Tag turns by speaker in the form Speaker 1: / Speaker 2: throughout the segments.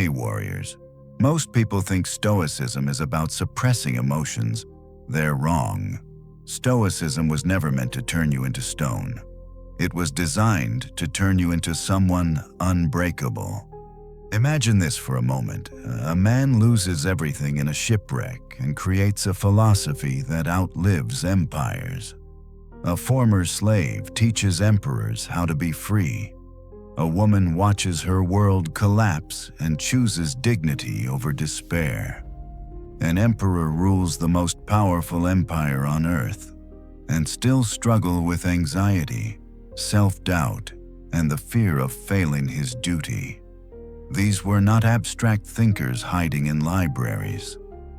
Speaker 1: Hey warriors, most people think Stoicism is about suppressing emotions. They're wrong. Stoicism was never meant to turn you into stone. It was designed to turn you into someone unbreakable. Imagine this for a moment. A man loses everything in a shipwreck and creates a philosophy that outlives empires. A former slave teaches emperors how to be free. A woman watches her world collapse and chooses dignity over despair. An emperor rules the most powerful empire on earth and still struggles with anxiety, self-doubt, and the fear of failing his duty. These were not abstract thinkers hiding in libraries.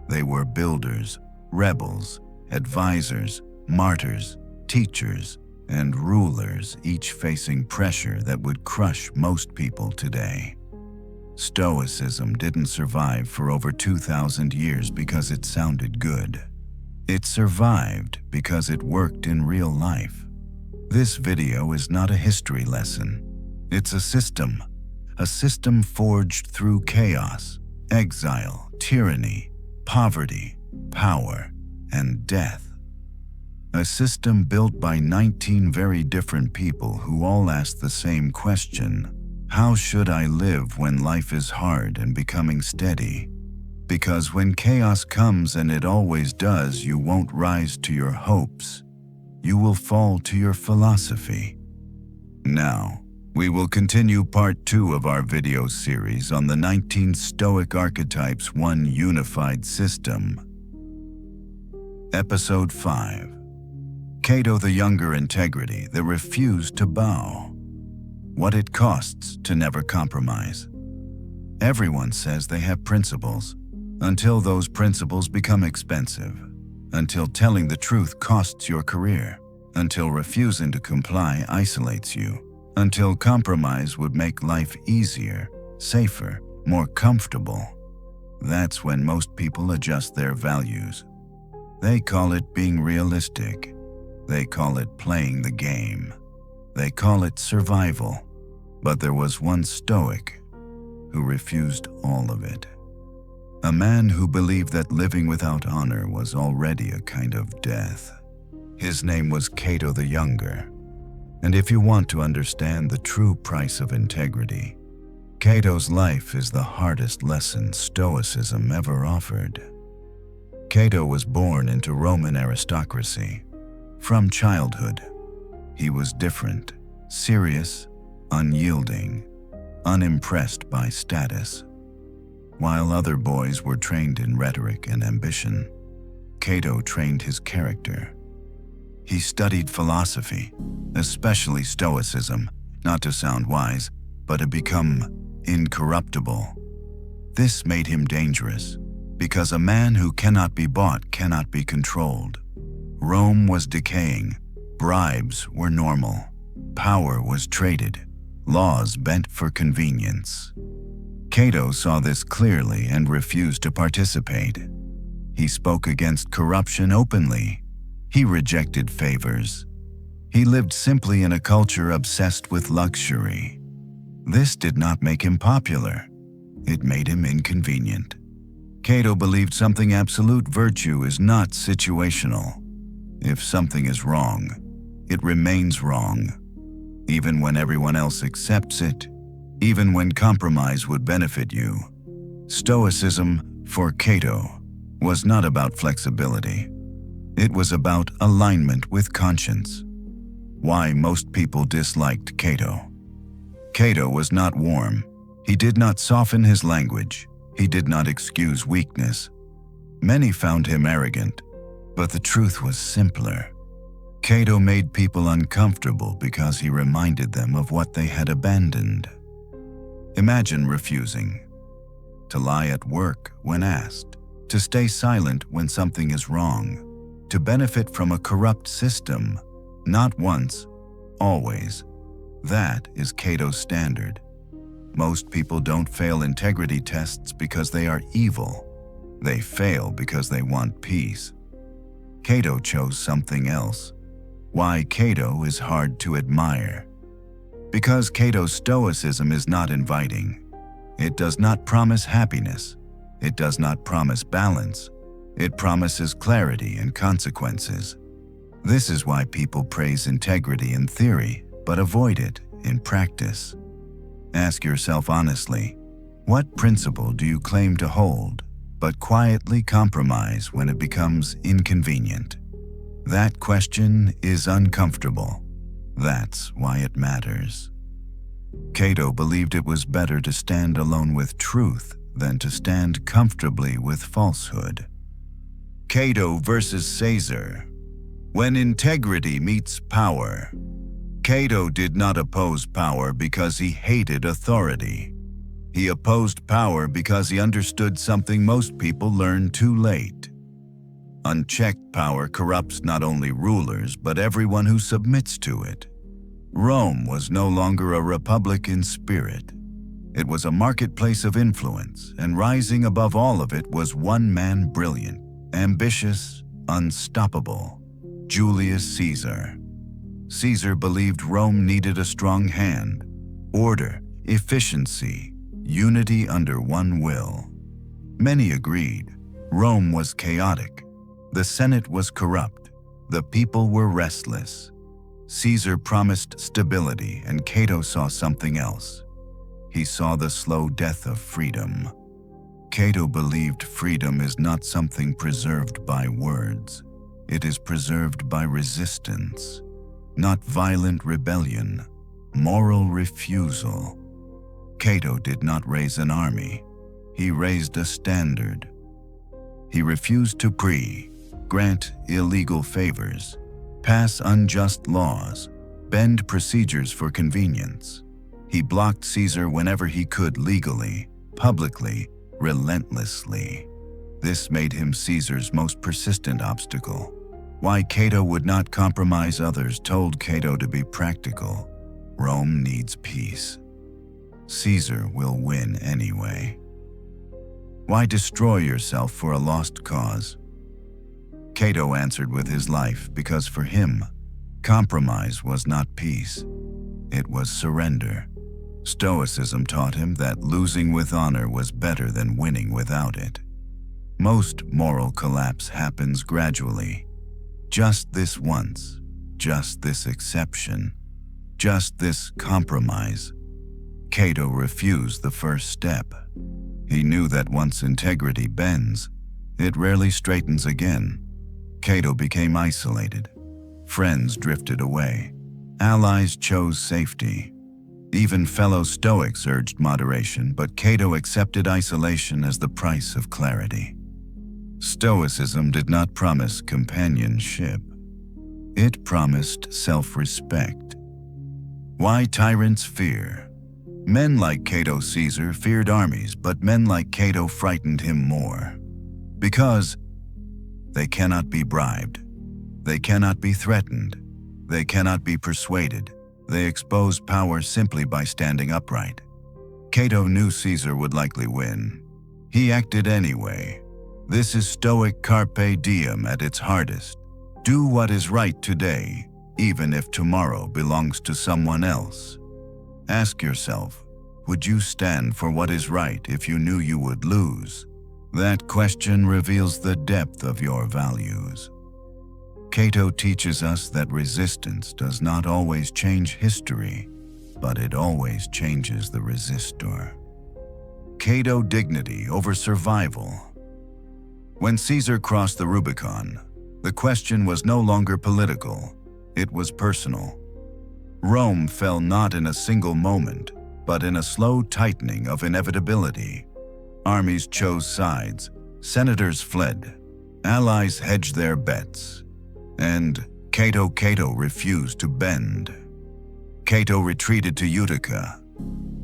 Speaker 1: They were builders, rebels, advisors, martyrs, teachers, and rulers, each facing pressure that would crush most people today. Stoicism didn't survive for over 2,000 years because it sounded good. It survived because it worked in real life. This video is not a history lesson. It's a system forged through chaos, exile, tyranny, poverty, power, and death. A system built by 19 very different people who all ask the same question: how should I live when life is hard and becoming steady? Because when chaos comes, and it always does, you won't rise to your hopes. You will fall to your philosophy. Now, we will continue part 2 of our video series on the 19 Stoic Archetypes, one unified system. Episode 5. Cato the Younger Integrity that refused to bow. What it costs to never compromise. Everyone says they have principles, until those principles become expensive, until telling the truth costs your career, until refusing to comply isolates you, until compromise would make life easier, safer, more comfortable. That's when most people adjust their values. They call it being realistic. They call it playing the game. They call it survival. But there was one Stoic who refused all of it. A man who believed that living without honor was already a kind of death. His name was Cato the Younger. And if you want to understand the true price of integrity, Cato's life is the hardest lesson Stoicism ever offered. Cato was born into Roman aristocracy. From childhood, he was different, serious, unyielding, unimpressed by status. While other boys were trained in rhetoric and ambition, Cato trained his character. He studied philosophy, especially Stoicism, not to sound wise, but to become incorruptible. This made him dangerous, because a man who cannot be bought cannot be controlled. Rome was decaying, bribes were normal, power was traded, laws bent for convenience. Cato saw this clearly and refused to participate. He spoke against corruption openly. He rejected favors. He lived simply in a culture obsessed with luxury. This did not make him popular. It made him inconvenient. Cato believed something absolute virtue is not situational. If something is wrong, it remains wrong. Even when everyone else accepts it, even when compromise would benefit you. Stoicism, for Cato, was not about flexibility. It was about alignment with conscience. Why most people disliked Cato. Cato was not warm. He did not soften his language. He did not excuse weakness. Many found him arrogant, but the truth was simpler. Cato made people uncomfortable because he reminded them of what they had abandoned. Imagine refusing to lie at work when asked, to stay silent when something is wrong, to benefit from a corrupt system, not once, always. That is Cato's standard. Most people don't fail integrity tests because they are evil. They fail because they want peace. Cato chose something else. Why Cato is hard to admire. Because Cato's Stoicism is not inviting. It does not promise happiness. It does not promise balance. It promises clarity and consequences. This is why people praise integrity in theory, but avoid it in practice. Ask yourself honestly, what principle do you claim to hold, but quietly compromise when it becomes inconvenient? That question is uncomfortable. That's why it matters. Cato believed it was better to stand alone with truth than to stand comfortably with falsehood. Cato versus Caesar. When integrity meets power. Cato did not oppose power because he hated authority. He opposed power because he understood something most people learn too late. Unchecked power corrupts not only rulers, but everyone who submits to it. Rome was no longer a republic in spirit. It was a marketplace of influence, and rising above all of it was one man brilliant, ambitious, unstoppable: Julius Caesar. Caesar believed Rome needed a strong hand, order, efficiency, unity under one will. Many agreed. Rome was chaotic. The Senate was corrupt. The people were restless. Caesar promised stability, and Cato saw something else. He saw the slow death of freedom. Cato believed freedom is not something preserved by words. It is preserved by resistance, not violent rebellion, moral refusal. Cato did not raise an army. He raised a standard. He refused to grant illegal favors, pass unjust laws, bend procedures for convenience. He blocked Caesar whenever he could legally, publicly, relentlessly. This made him Caesar's most persistent obstacle. Why Cato would not compromise others told Cato to be practical. Rome needs peace. Caesar will win anyway. Why destroy yourself for a lost cause? Cato answered with his life because for him, compromise was not peace. It was surrender. Stoicism taught him that losing with honor was better than winning without it. Most moral collapse happens gradually. Just this once, just this exception, just this compromise. Cato refused the first step. He knew that once integrity bends, it rarely straightens again. Cato became isolated. Friends drifted away. Allies chose safety. Even fellow Stoics urged moderation, but Cato accepted isolation as the price of clarity. Stoicism did not promise companionship. It promised self-respect. Why tyrants fear? Men like Cato Caesar feared armies, but men like Cato frightened him more. Because they cannot be bribed. They cannot be threatened. They cannot be persuaded. They expose power simply by standing upright. Cato knew Caesar would likely win. He acted anyway. This is Stoic carpe diem at its hardest. Do what is right today, even if tomorrow belongs to someone else. Ask yourself, would you stand for what is right if you knew you would lose? That question reveals the depth of your values. Cato teaches us that resistance does not always change history, but it always changes the resistor. Cato dignity over survival. When Caesar crossed the Rubicon, the question was no longer political, it was personal. Rome fell not in a single moment, but in a slow tightening of inevitability. Armies chose sides, senators fled, allies hedged their bets, and Cato refused to bend. Cato retreated to Utica,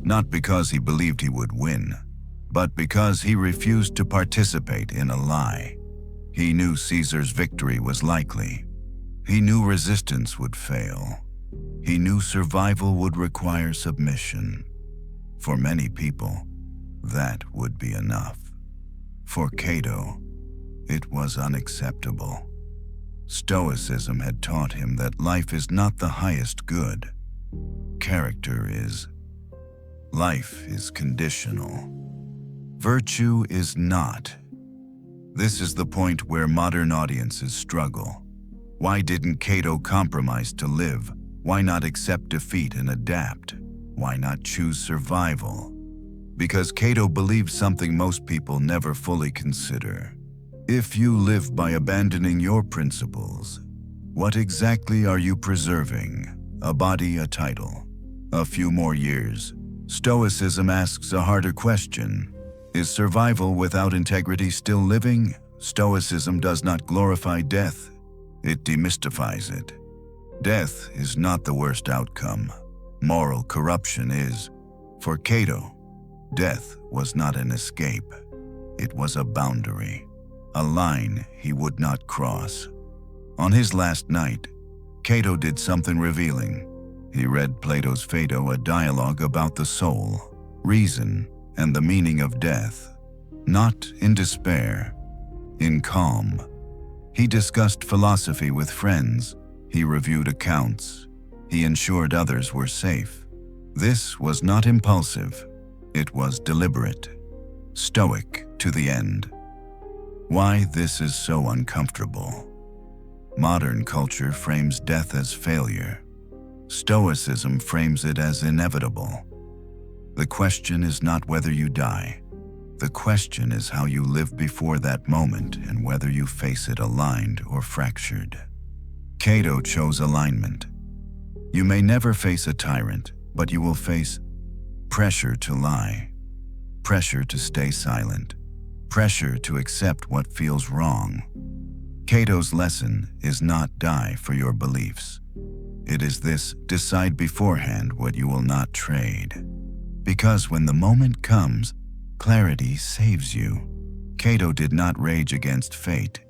Speaker 1: not because he believed he would win, but because he refused to participate in a lie. He knew Caesar's victory was likely. He knew resistance would fail. He knew survival would require submission. For many people, that would be enough. For Cato, it was unacceptable. Stoicism had taught him that life is not the highest good. Character is. Life is conditional. Virtue is not. This is the point where modern audiences struggle. Why didn't Cato compromise to live? Why not accept defeat and adapt? Why not choose survival? Because Cato believed something most people never fully consider. If you live by abandoning your principles, what exactly are you preserving? A body, a title, a few more years. Stoicism asks a harder question. Is survival without integrity still living? Stoicism does not glorify death. It demystifies it. Death is not the worst outcome. Moral corruption is. For Cato, death was not an escape. It was a boundary, a line he would not cross. On his last night, Cato did something revealing. He read Plato's Phaedo, a dialogue about the soul, reason, and the meaning of death. Not in despair, in calm. He discussed philosophy with friends. He reviewed accounts. He ensured others were safe. This was not impulsive. It was deliberate, stoic to the end. Why this is so uncomfortable? Modern culture frames death as failure. Stoicism frames it as inevitable. The question is not whether you die. The question is how you live before that moment and whether you face it aligned or fractured. Cato chose alignment. You may never face a tyrant, but you will face pressure to lie, pressure to stay silent, pressure to accept what feels wrong. Cato's lesson is not die for your beliefs. It is this: decide beforehand what you will not trade. Because when the moment comes, clarity saves you. Cato did not rage against fate.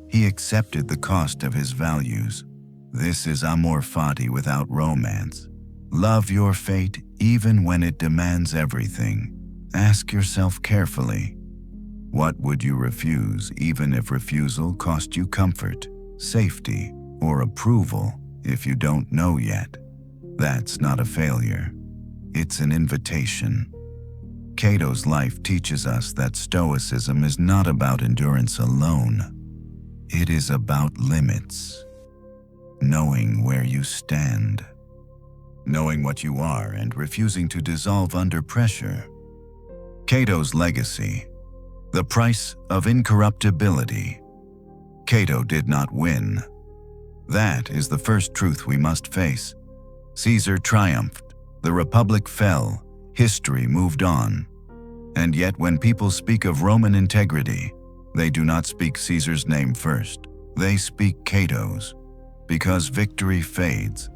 Speaker 1: He accepted the cost of his values. This is amor fati without romance. Love your fate even when it demands everything. Ask yourself carefully, what would you refuse even if refusal cost you comfort, safety, or approval? If you don't know yet, that's not a failure. It's an invitation. Cato's life teaches us that Stoicism is not about endurance alone. It is about limits. Knowing where you stand. Knowing what you are and refusing to dissolve under pressure. Cato's legacy. The price of incorruptibility. Cato did not win. That is the first truth we must face. Caesar triumphed, the Republic fell, history moved on. And yet when people speak of Roman integrity, they do not speak Caesar's name first. They speak Cato's. Because victory fades,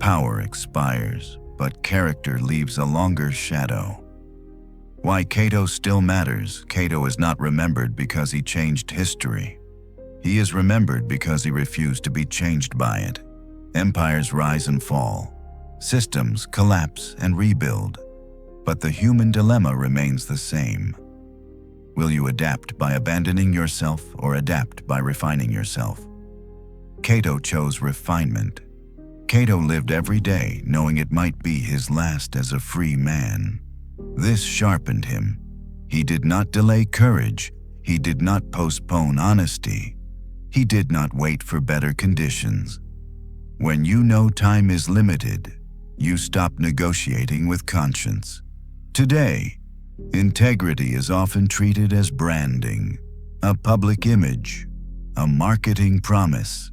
Speaker 1: power expires, but character leaves a longer shadow. Why Cato still matters. Cato is not remembered because he changed history. He is remembered because he refused to be changed by it. Empires rise and fall. Systems collapse and rebuild. But the human dilemma remains the same. Will you adapt by abandoning yourself or adapt by refining yourself? Cato chose refinement. Cato lived every day knowing it might be his last as a free man. This sharpened him. He did not delay courage. He did not postpone honesty. He did not wait for better conditions. When you know time is limited, you stop negotiating with conscience. Today, integrity is often treated as branding, a public image, a marketing promise.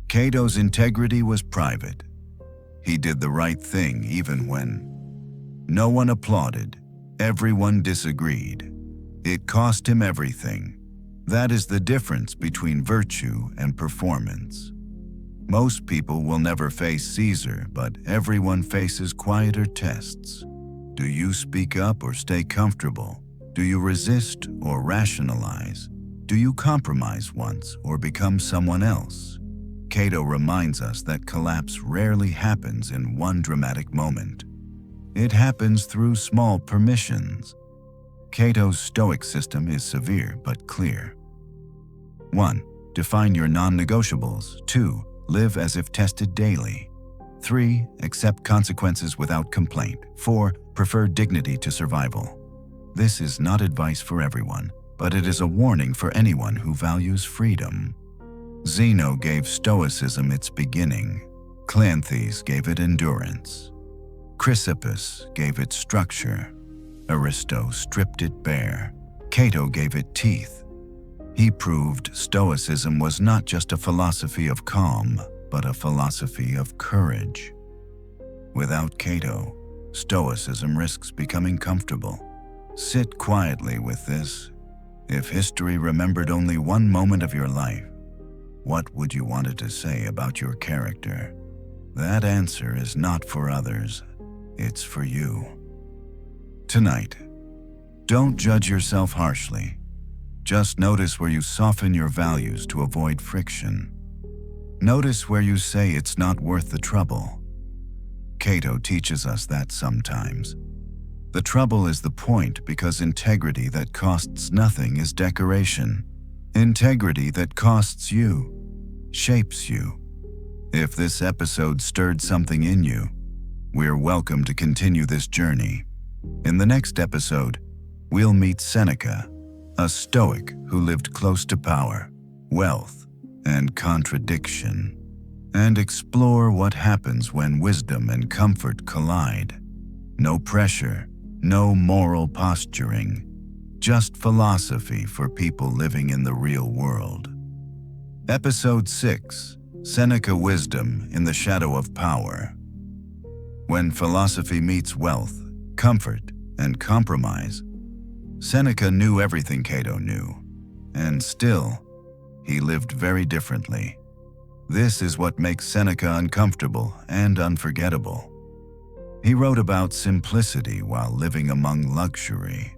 Speaker 1: Cato's integrity was private. He did the right thing even when no one applauded, everyone disagreed. It cost him everything. That is the difference between virtue and performance. Most people will never face Caesar, but everyone faces quieter tests. Do you speak up or stay comfortable? Do you resist or rationalize? Do you compromise once or become someone else? Cato reminds us that collapse rarely happens in one dramatic moment. It happens through small permissions. Cato's Stoic system is severe but clear. 1. Define your non-negotiables. 2. Live as if tested daily. 3. Accept consequences without complaint. 4. Prefer dignity to survival. This is not advice for everyone, but it is a warning for anyone who values freedom. Zeno gave Stoicism its beginning. Cleanthes gave it endurance. Chrysippus gave it structure. Aristo stripped it bare. Cato gave it teeth. He proved Stoicism was not just a philosophy of calm, but a philosophy of courage. Without Cato, Stoicism risks becoming comfortable. Sit quietly with this. If history remembered only one moment of your life, what would you want it to say about your character? That answer is not for others, it's for you. Tonight, don't judge yourself harshly. Just notice where you soften your values to avoid friction. Notice where you say it's not worth the trouble. Cato teaches us that sometimes. The trouble is the point because integrity that costs nothing is decoration. Integrity that costs you shapes you. If this episode stirred something in you, we're welcome to continue this journey. In the next episode, we'll meet Seneca, a Stoic who lived close to power, wealth, and contradiction, and explore what happens when wisdom and comfort collide. No pressure, no moral posturing, just philosophy for people living in the real world. Episode 6, Seneca Wisdom in the Shadow of Power. When philosophy meets wealth, comfort, and compromise, Seneca knew everything Cato knew, and still, he lived very differently. This is what makes Seneca uncomfortable and unforgettable. He wrote about simplicity while living among luxury.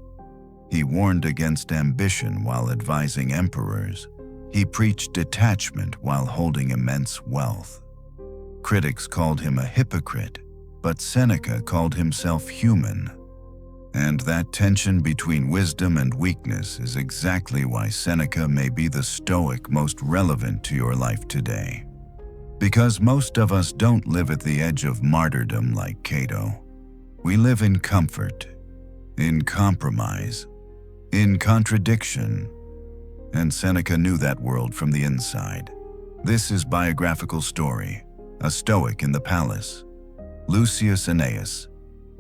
Speaker 1: He warned against ambition while advising emperors. He preached detachment while holding immense wealth. Critics called him a hypocrite, but Seneca called himself human. And that tension between wisdom and weakness is exactly why Seneca may be the Stoic most relevant to your life today. Because most of us don't live at the edge of martyrdom like Cato. We live in comfort, in compromise, in contradiction. And Seneca knew that world from the inside. This is Biographical Story, a Stoic in the Palace. Lucius Annaeus.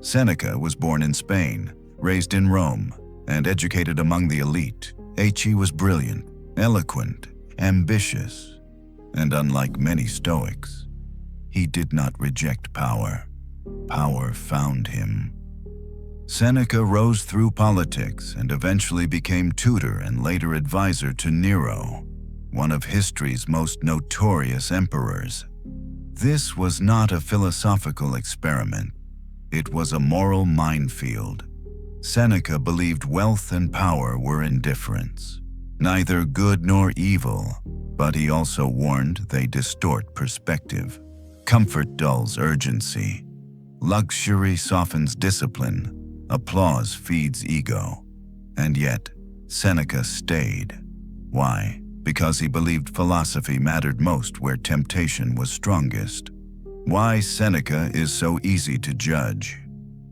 Speaker 1: Seneca was born in Spain, raised in Rome, and educated among the elite. He was brilliant, eloquent, ambitious, and unlike many Stoics, he did not reject power. Power found him. Seneca rose through politics and eventually became tutor and later advisor to Nero, one of history's most notorious emperors. This was not a philosophical experiment. It was a moral minefield. Seneca believed wealth and power were indifferents, neither good nor evil, but he also warned they distort perspective. Comfort dulls urgency. Luxury softens discipline. Applause feeds ego. And yet, Seneca stayed. Why? Because he believed philosophy mattered most where temptation was strongest. Why Seneca is so easy to judge.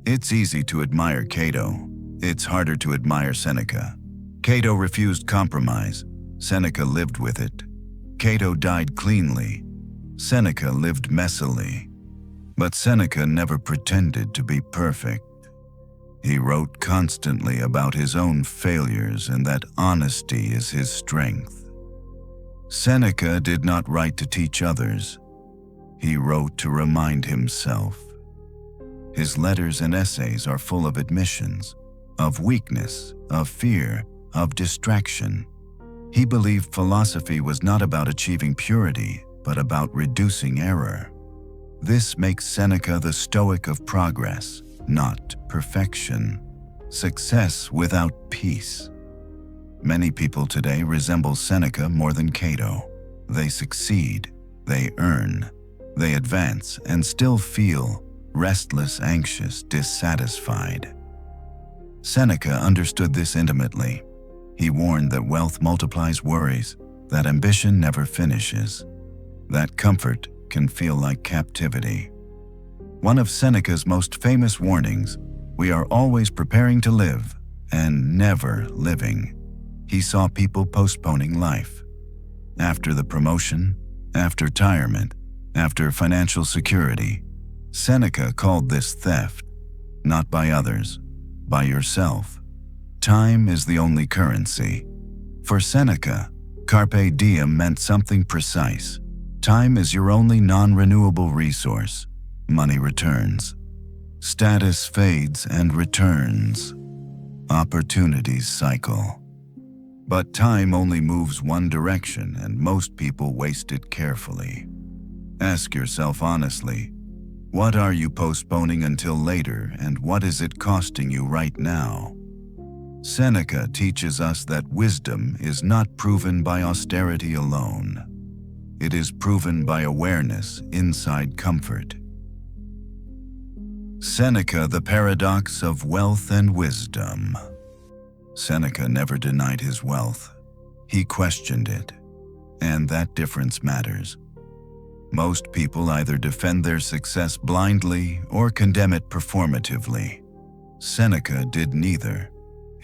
Speaker 1: It's easy to admire Cato. It's harder to admire Seneca. Cato refused compromise. Seneca lived with it. Cato died cleanly. Seneca lived messily. But Seneca never pretended to be perfect. He wrote constantly about his own failures and that honesty is his strength. Seneca did not write to teach others. He wrote to remind himself. His letters and essays are full of admissions, of weakness, of fear, of distraction. He believed philosophy was not about achieving purity, but about reducing error. This makes Seneca the Stoic of progress, not perfection. Success without peace. Many people today resemble Seneca more than Cato. They succeed, they earn, they advance, and still feel restless, anxious, dissatisfied. Seneca understood this intimately. He warned that wealth multiplies worries, that ambition never finishes, that comfort can feel like captivity. One of Seneca's most famous warnings, we are always preparing to live and never living. He saw people postponing life. After the promotion, after retirement, after financial security, Seneca called this theft, not by others, by yourself. Time is the only currency. For Seneca, carpe diem meant something precise. Time is your only non-renewable resource. Money returns. Status fades and returns. Opportunities cycle. But time only moves one direction, and most people waste it carefully. Ask yourself honestly, what are you postponing until later, and what is it costing you right now? Seneca teaches us that wisdom is not proven by austerity alone. It is proven by awareness inside comfort. Seneca, the paradox of wealth and wisdom. Seneca never denied his wealth. He questioned it, and that difference matters. Most people either defend their success blindly or condemn it performatively. Seneca did neither.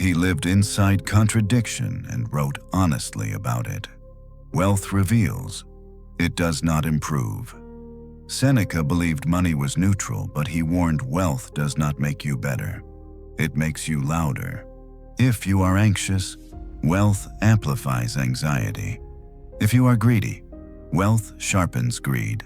Speaker 1: He lived inside contradiction and wrote honestly about it. Wealth reveals. It does not improve. Seneca believed money was neutral, but he warned wealth does not make you better. It makes you louder. If you are anxious, wealth amplifies anxiety. If you are greedy, wealth sharpens greed.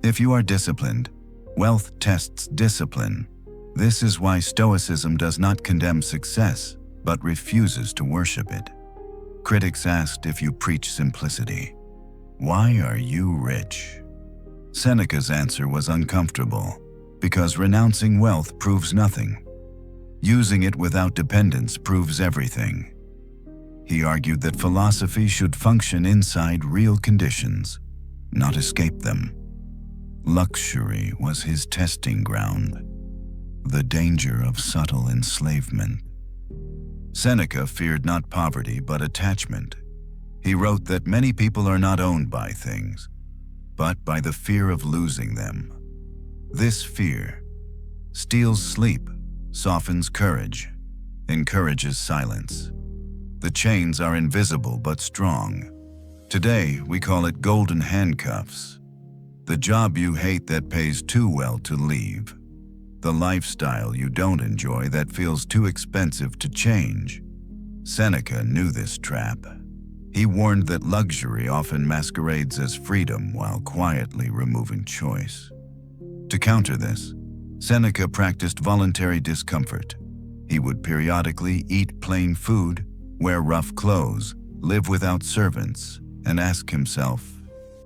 Speaker 1: If you are disciplined, wealth tests discipline. This is why Stoicism does not condemn success, but refuses to worship it. Critics asked if you preach simplicity. Why are you rich? Seneca's answer was uncomfortable, because renouncing wealth proves nothing. Using it without dependence proves everything. He argued that philosophy should function inside real conditions, not escape them. Luxury was his testing ground, the danger of subtle enslavement. Seneca feared not poverty but attachment. He wrote that many people are not owned by things, but by the fear of losing them. This fear steals sleep, softens courage, encourages silence. The chains are invisible but strong. Today, we call it golden handcuffs. The job you hate that pays too well to leave. The lifestyle you don't enjoy that feels too expensive to change. Seneca knew this trap. He warned that luxury often masquerades as freedom while quietly removing choice. To counter this, Seneca practiced voluntary discomfort. He would periodically eat plain food, wear rough clothes, live without servants, and ask himself,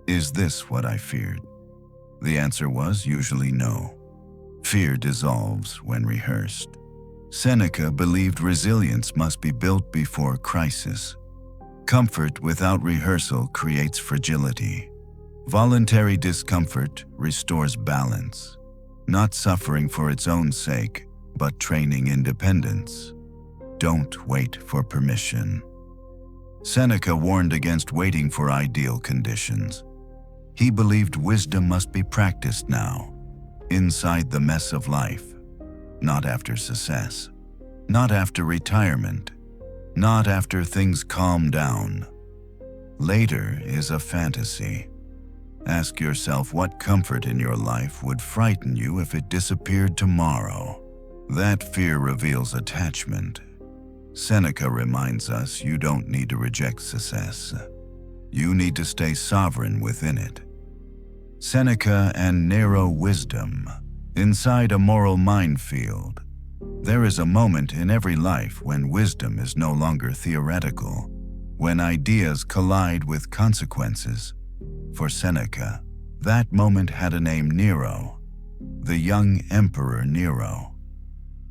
Speaker 1: is this what I feared? The answer was usually no. Fear dissolves when rehearsed. Seneca believed resilience must be built before crisis. Comfort without rehearsal creates fragility. Voluntary discomfort restores balance, not suffering for its own sake, but training independence. Don't wait for permission. Seneca warned against waiting for ideal conditions. He believed wisdom must be practiced now, inside the mess of life, not after success, not after retirement, not after things calm down. Later is a fantasy. Ask yourself what comfort in your life would frighten you if it disappeared tomorrow. That fear reveals attachment. Seneca reminds us you don't need to reject success. You need to stay sovereign within it. Seneca and narrow wisdom. Inside a moral minefield, there is a moment in every life when wisdom is no longer theoretical, when ideas collide with consequences. For Seneca, that moment had a name: Nero, the young Emperor Nero.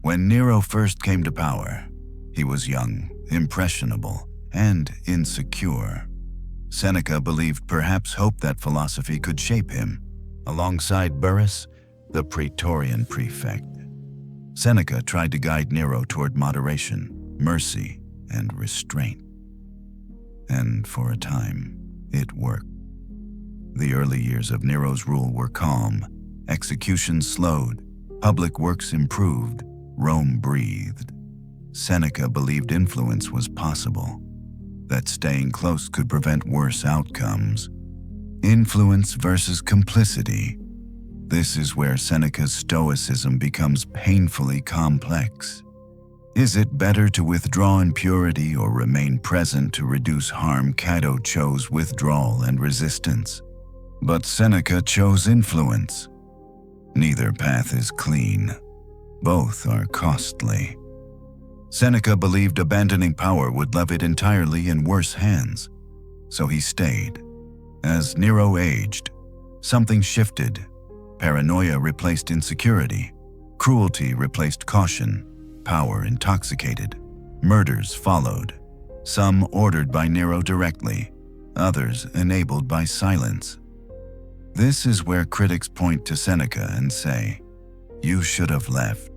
Speaker 1: When Nero first came to power, he was young, impressionable, and insecure. Seneca believed, perhaps hoped, that philosophy could shape him, alongside Burrus, the Praetorian prefect. Seneca tried to guide Nero toward moderation, mercy, and restraint. And for a time, it worked. The early years of Nero's rule were calm, executions slowed, public works improved, Rome breathed. Seneca believed influence was possible, that staying close could prevent worse outcomes. Influence versus complicity. This is where Seneca's Stoicism becomes painfully complex. Is it better to withdraw in purity or remain present to reduce harm? Cato chose withdrawal and resistance, but Seneca chose influence. Neither path is clean. Both are costly. Seneca believed abandoning power would leave it entirely in worse hands, so he stayed. As Nero aged, something shifted. Paranoia replaced insecurity. Cruelty replaced caution. Power intoxicated. Murders followed. Some ordered by Nero directly, others enabled by silence. This is where critics point to Seneca and say, "You should have left."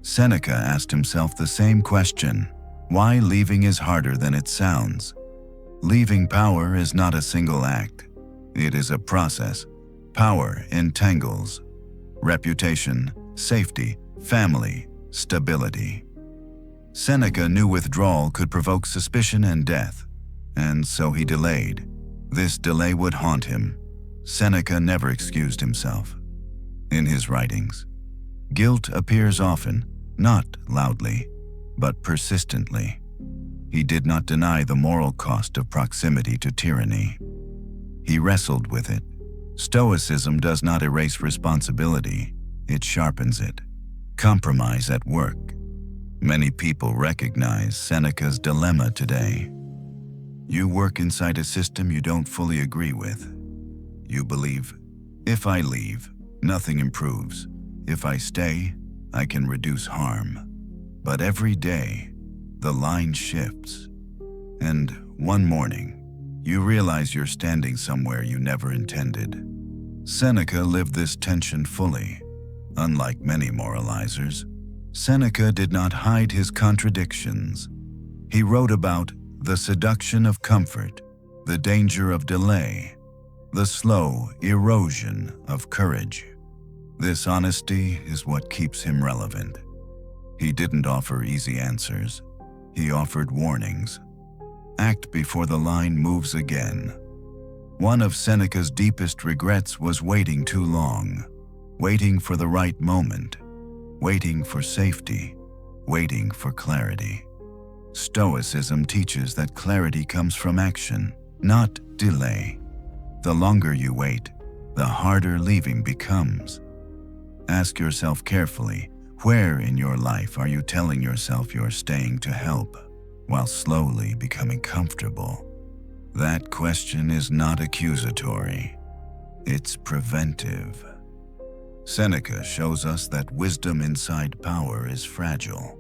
Speaker 1: Seneca asked himself the same question. Why leaving is harder than it sounds? Leaving power is not a single act. It is a process. Power entangles. Reputation, safety, family, stability. Seneca knew withdrawal could provoke suspicion and death, and so he delayed. This delay would haunt him. Seneca never excused himself. In his writings, guilt appears often, not loudly, but persistently. He did not deny the moral cost of proximity to tyranny. He wrestled with it. Stoicism does not erase responsibility, it sharpens it. Compromise at work. Many people recognize Seneca's dilemma today. You work inside a system you don't fully agree with. You believe, if I leave, nothing improves. If I stay, I can reduce harm. But every day, the line shifts. And one morning, you realize you're standing somewhere you never intended. Seneca lived this tension fully. Unlike many moralizers, Seneca did not hide his contradictions. He wrote about the seduction of comfort, the danger of delay, the slow erosion of courage. This honesty is what keeps him relevant. He didn't offer easy answers. He offered warnings. Act before the line moves again. One of Seneca's deepest regrets was waiting too long, waiting for the right moment, waiting for safety, waiting for clarity. Stoicism teaches that clarity comes from action, not delay. The longer you wait, the harder leaving becomes. Ask yourself carefully, where in your life are you telling yourself you're staying to help, while slowly becoming comfortable? That question is not accusatory. It's preventive. Seneca shows us that wisdom inside power is fragile.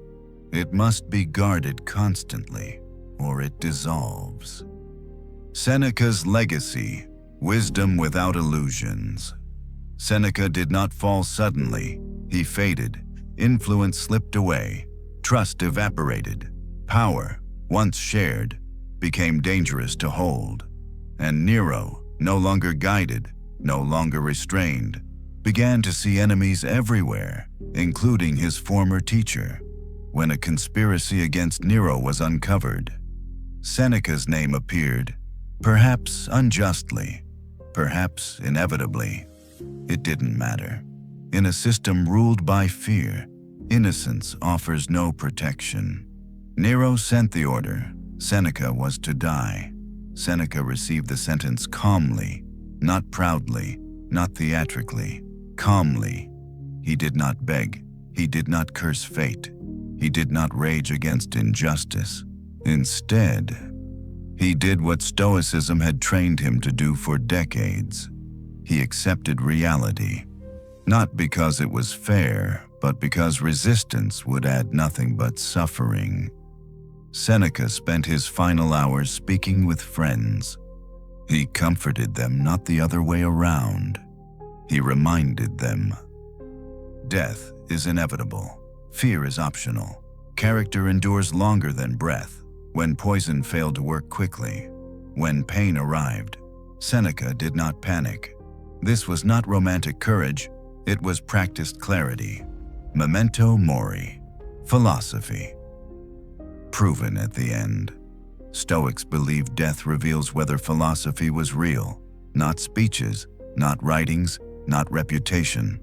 Speaker 1: It must be guarded constantly, or it dissolves. Seneca's legacy, wisdom without illusions. Seneca did not fall suddenly. He faded. Influence slipped away. Trust evaporated. Power, once shared, became dangerous to hold. And Nero, no longer guided, no longer restrained, began to see enemies everywhere, including his former teacher. When a conspiracy against Nero was uncovered, Seneca's name appeared, perhaps unjustly, perhaps inevitably. It didn't matter. In a system ruled by fear, innocence offers no protection. Nero sent the order. Seneca was to die. Seneca received the sentence calmly, not proudly, not theatrically, calmly. He did not beg. He did not curse fate. He did not rage against injustice. Instead, he did what Stoicism had trained him to do for decades. He accepted reality, not because it was fair, but because resistance would add nothing but suffering. Seneca spent his final hours speaking with friends. He comforted them, not the other way around. He reminded them. Death is inevitable. Fear is optional. Character endures longer than breath. When poison failed to work quickly, when pain arrived, Seneca did not panic. This was not romantic courage. It was practiced clarity, memento mori, philosophy. Proven at the end. Stoics believed death reveals whether philosophy was real, not speeches, not writings, not reputation,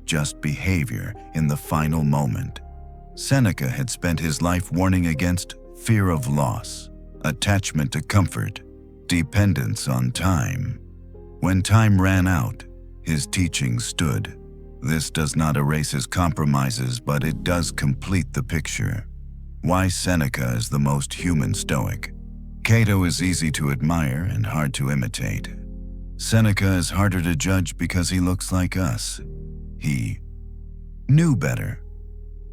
Speaker 1: just behavior in the final moment. Seneca had spent his life warning against fear of loss, attachment to comfort, dependence on time. When time ran out, his teachings stood. This does not erase his compromises, but it does complete the picture. Why Seneca is the most human Stoic. Cato is easy to admire and hard to imitate. Seneca is harder to judge because he looks like us. He knew better,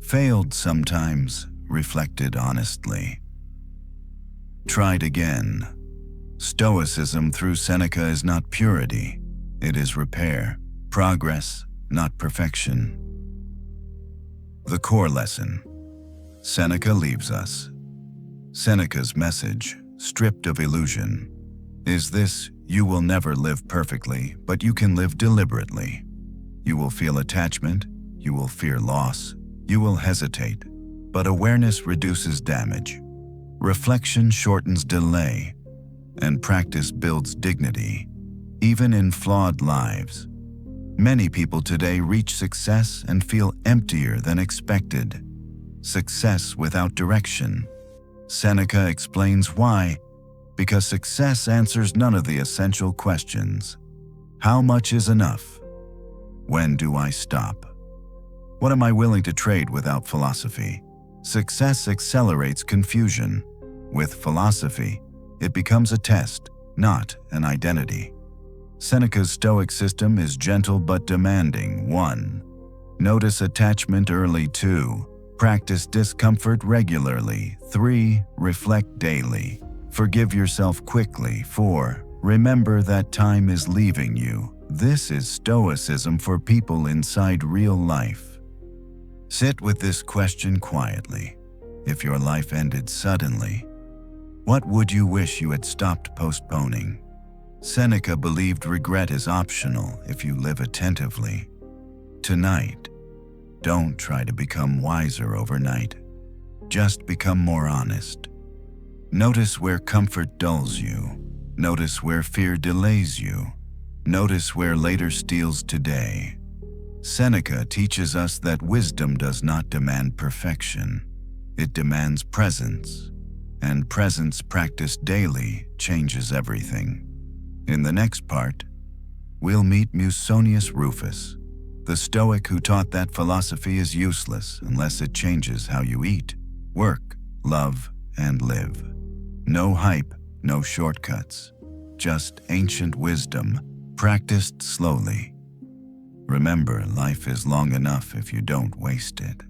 Speaker 1: failed sometimes, reflected honestly. Tried again. Stoicism through Seneca is not purity, it is repair, progress, not perfection. The core lesson. Seneca leaves us. Seneca's message, stripped of illusion, is this: you will never live perfectly, but you can live deliberately. You will feel attachment, you will fear loss, you will hesitate, but awareness reduces damage. Reflection shortens delay, and practice builds dignity, even in flawed lives. Many people today reach success and feel emptier than expected. Success without direction. Seneca explains why. Because success answers none of the essential questions. How much is enough? When do I stop? What am I willing to trade without philosophy? Success accelerates confusion. With philosophy, it becomes a test, not an identity. Seneca's Stoic system is gentle but demanding. 1. Notice attachment early. 2. Practice discomfort regularly. 3. Reflect daily. Forgive yourself quickly. 4. Remember that time is leaving you. This is Stoicism for people inside real life. Sit with this question quietly. If your life ended suddenly, what would you wish you had stopped postponing? Seneca believed regret is optional if you live attentively. Tonight, don't try to become wiser overnight. Just become more honest. Notice where comfort dulls you. Notice where fear delays you. Notice where later steals today. Seneca teaches us that wisdom does not demand perfection. It demands presence. And presence practiced daily changes everything. In the next part, we'll meet Musonius Rufus, the Stoic who taught that philosophy is useless unless it changes how you eat, work, love, and live. No hype, no shortcuts, just ancient wisdom practiced slowly. Remember, life is long enough if you don't waste it.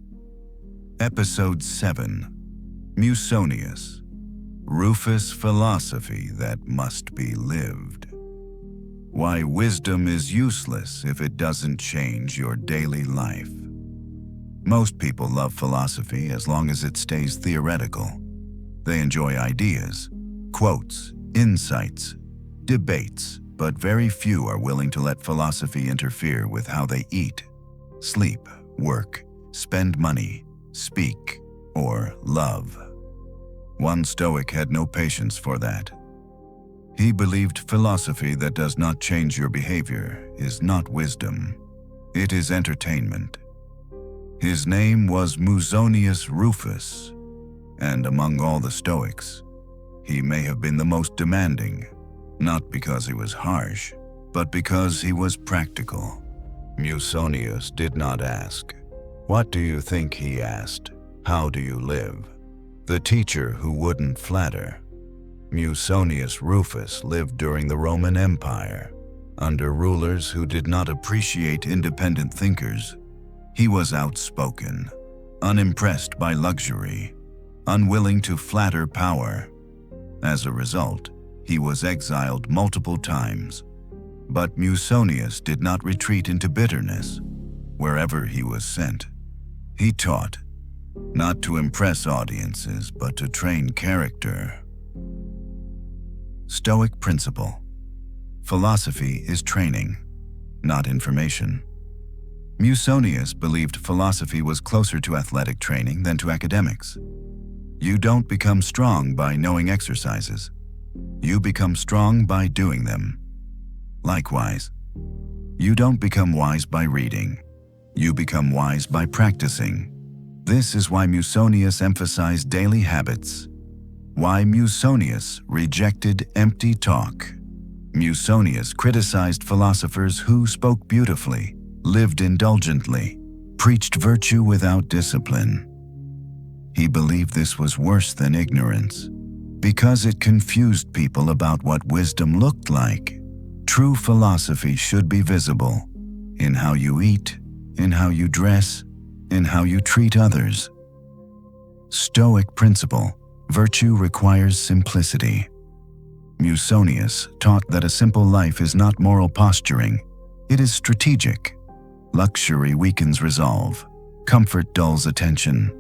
Speaker 1: Episode 7. Musonius. Rufus' philosophy that must be lived. Why wisdom is useless if it doesn't change your daily life. Most people love philosophy as long as it stays theoretical. They enjoy ideas, quotes, insights, debates, but very few are willing to let philosophy interfere with how they eat, sleep, work, spend money, speak, or love. One Stoic had no patience for that. He believed philosophy that does not change your behavior is not wisdom. It is entertainment. His name was Musonius Rufus, and among all the Stoics, he may have been the most demanding, not because he was harsh, but because he was practical. Musonius did not ask, "What do you think?" he asked, "How do you live?" The teacher who wouldn't flatter. Musonius Rufus lived during the Roman Empire, under rulers who did not appreciate independent thinkers. He was outspoken, unimpressed by luxury, unwilling to flatter power. As a result, he was exiled multiple times. But Musonius did not retreat into bitterness. Wherever he was sent, he taught, not to impress audiences, but to train character. Stoic principle. Philosophy is training, not information. Musonius believed philosophy was closer to athletic training than to academics. You don't become strong by knowing exercises. You become strong by doing them. Likewise, you don't become wise by reading. You become wise by practicing. This is why Musonius emphasized daily habits. Why Musonius rejected empty talk. Musonius criticized philosophers who spoke beautifully, lived indulgently, preached virtue without discipline. He believed this was worse than ignorance, because it confused people about what wisdom looked like. True philosophy should be visible in how you eat, in how you dress, in how you treat others. Stoic principle: virtue requires simplicity. Musonius taught that a simple life is not moral posturing, it is strategic. Luxury weakens resolve. Comfort dulls attention.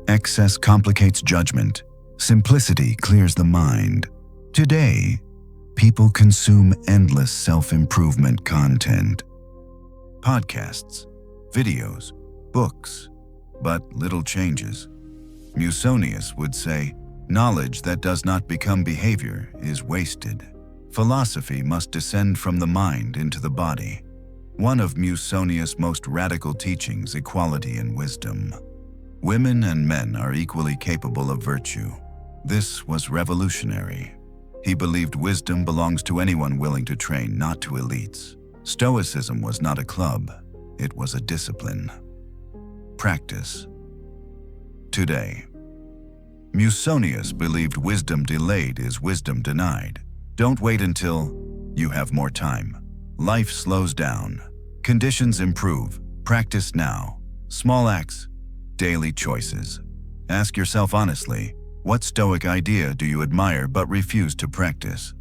Speaker 1: Excess complicates judgment. Simplicity clears the mind. Today, people consume endless self-improvement content. Podcasts, videos, books, but little changes. Musonius would say, knowledge that does not become behavior is wasted. Philosophy must descend from the mind into the body. One of Musonius' most radical teachings, equality in wisdom. Women and men are equally capable of virtue. This was revolutionary. He believed wisdom belongs to anyone willing to train, not to elites. Stoicism was not a club, it was a discipline. Practice. Today, Musonius believed wisdom delayed is wisdom denied. Don't wait until you have more time. Life slows down. Conditions improve. Practice now. Small acts, daily choices. Ask yourself honestly, what Stoic idea do you admire but refuse to practice?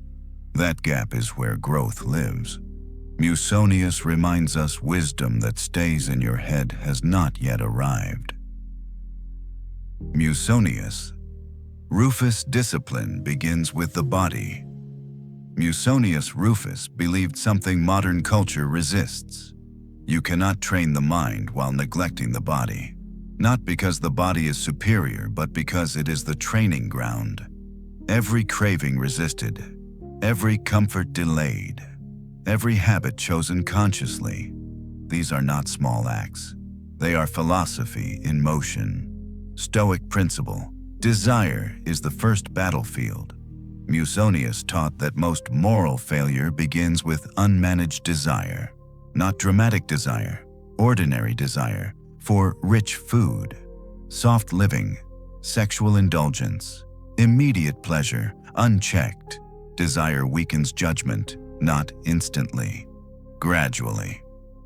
Speaker 1: That gap is where growth lives. Musonius reminds us wisdom that stays in your head has not yet arrived. Musonius. Rufus discipline begins with the body. Musonius Rufus believed something modern culture resists. You cannot train the mind while neglecting the body. Not because the body is superior, but because it is the training ground. Every craving resisted, every comfort delayed, every habit chosen consciously. These are not small acts. They are philosophy in motion. Stoic principle. Desire is the first battlefield. Musonius taught that most moral failure begins with unmanaged desire. Not dramatic desire, ordinary desire for rich food, soft living, sexual indulgence, immediate pleasure, unchecked. Desire weakens judgment, not instantly, gradually.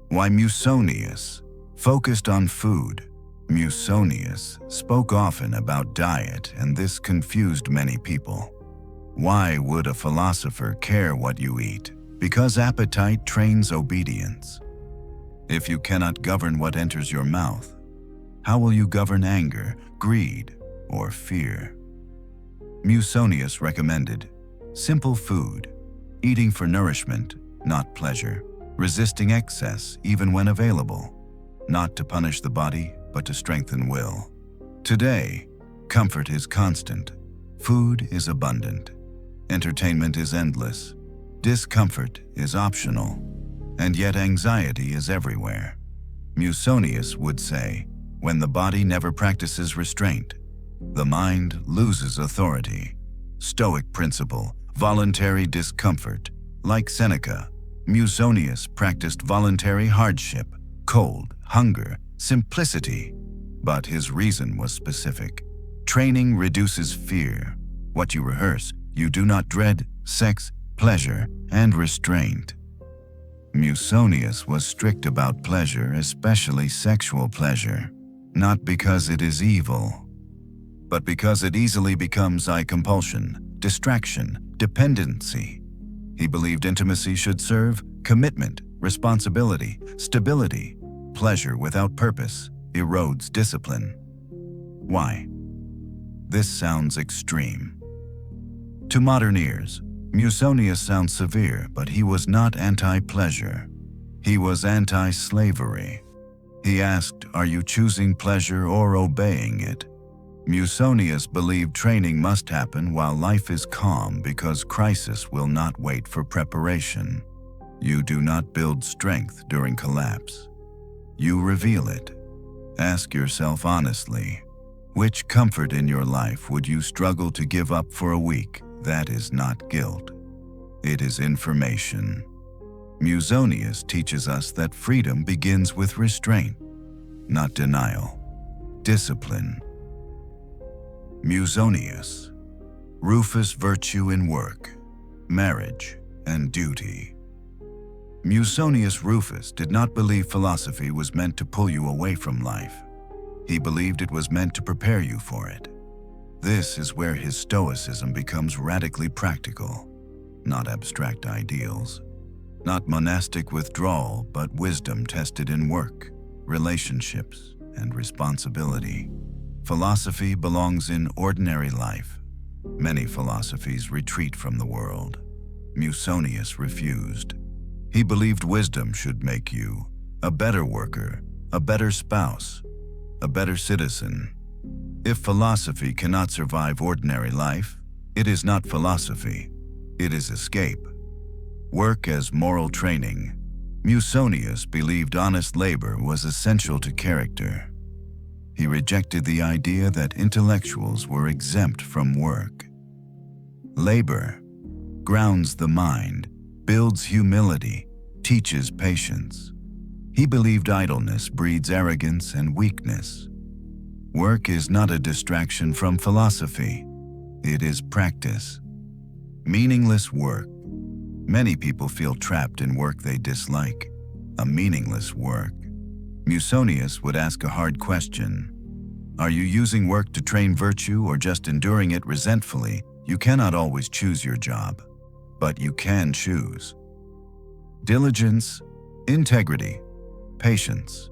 Speaker 1: Why Musonius focused on food? Musonius spoke often about diet, and this confused many people. Why would a philosopher care what you eat? Because appetite trains obedience. If you cannot govern what enters your mouth, how will you govern anger, greed, or fear? Musonius recommended simple food, eating for nourishment, not pleasure, resisting excess even when available, not to punish the body, but to strengthen will. Today, comfort is constant, food is abundant, entertainment is endless, discomfort is optional, and yet anxiety is everywhere. Musonius would say, when the body never practices restraint, the mind loses authority. Stoic principle, voluntary discomfort. Like Seneca, Musonius practiced voluntary hardship, cold, hunger, simplicity, but his reason was specific. Training reduces fear. What you rehearse, you do not dread: sex, pleasure, and restraint. Musonius was strict about pleasure, especially sexual pleasure, not because it is evil, but because it easily becomes compulsion, distraction, dependency. He believed intimacy should serve commitment, responsibility, stability. Pleasure without purpose erodes discipline. Why? This sounds extreme. To modern ears, Musonius sounds severe, but he was not anti-pleasure. He was anti-slavery. He asked, "Are you choosing pleasure or obeying it?" Musonius believed training must happen while life is calm because crisis will not wait for preparation. You do not build strength during collapse. You reveal it. Ask yourself honestly, which comfort in your life would you struggle to give up for a week? That is not guilt. It is information. Musonius teaches us that freedom begins with restraint, not denial. Discipline. Musonius. Rufus virtue in work, marriage, and duty. Musonius Rufus did not believe philosophy was meant to pull you away from life. He believed it was meant to prepare you for it. This is where his Stoicism becomes radically practical, not abstract ideals. Not monastic withdrawal, but wisdom tested in work, relationships, and responsibility. Philosophy belongs in ordinary life. Many philosophies retreat from the world. Musonius refused. He believed wisdom should make you a better worker, a better spouse, a better citizen. If philosophy cannot survive ordinary life, it is not philosophy, it is escape. Work as moral training. Musonius believed honest labor was essential to character. He rejected the idea that intellectuals were exempt from work. Labor grounds the mind, builds humility, teaches patience. He believed idleness breeds arrogance and weakness. Work is not a distraction from philosophy. It is practice. Meaningless work. Many people feel trapped in work they dislike. A meaningless work. Musonius would ask a hard question. Are you using work to train virtue or just enduring it resentfully? You cannot always choose your job, but you can choose. Diligence, integrity, patience.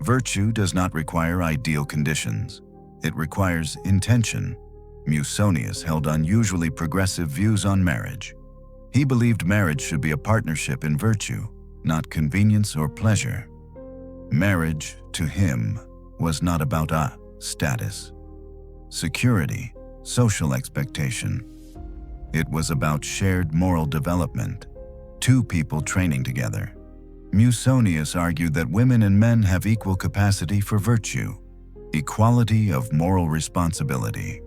Speaker 1: Virtue does not require ideal conditions. It requires intention. Musonius held unusually progressive views on marriage. He believed marriage should be a partnership in virtue, not convenience or pleasure. Marriage, to him, was not about status, security, social expectation. It was about shared moral development, two people training together. Musonius argued that women and men have equal capacity for virtue, equality of moral responsibility.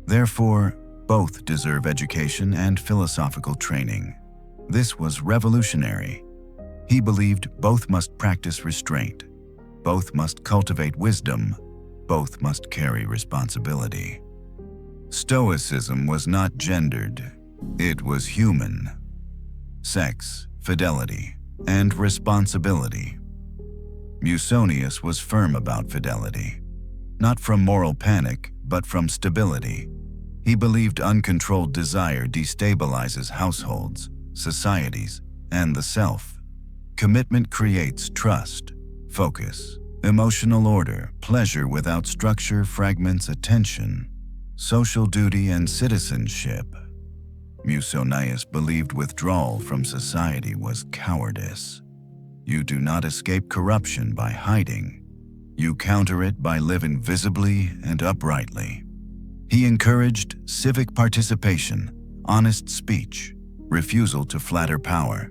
Speaker 1: Therefore, both deserve education and philosophical training. This was revolutionary. He believed both must practice restraint, both must cultivate wisdom, both must carry responsibility. Stoicism was not gendered, it was human. Sex, fidelity, and responsibility. Musonius was firm about fidelity, not from moral panic, but from stability. He believed uncontrolled desire destabilizes households, societies, and the self. Commitment creates trust, focus, emotional order. Pleasure without structure fragments attention. Social duty and citizenship. Musonius believed withdrawal from society was cowardice. You do not escape corruption by hiding. You counter it by living visibly and uprightly. He encouraged civic participation, honest speech, refusal to flatter power.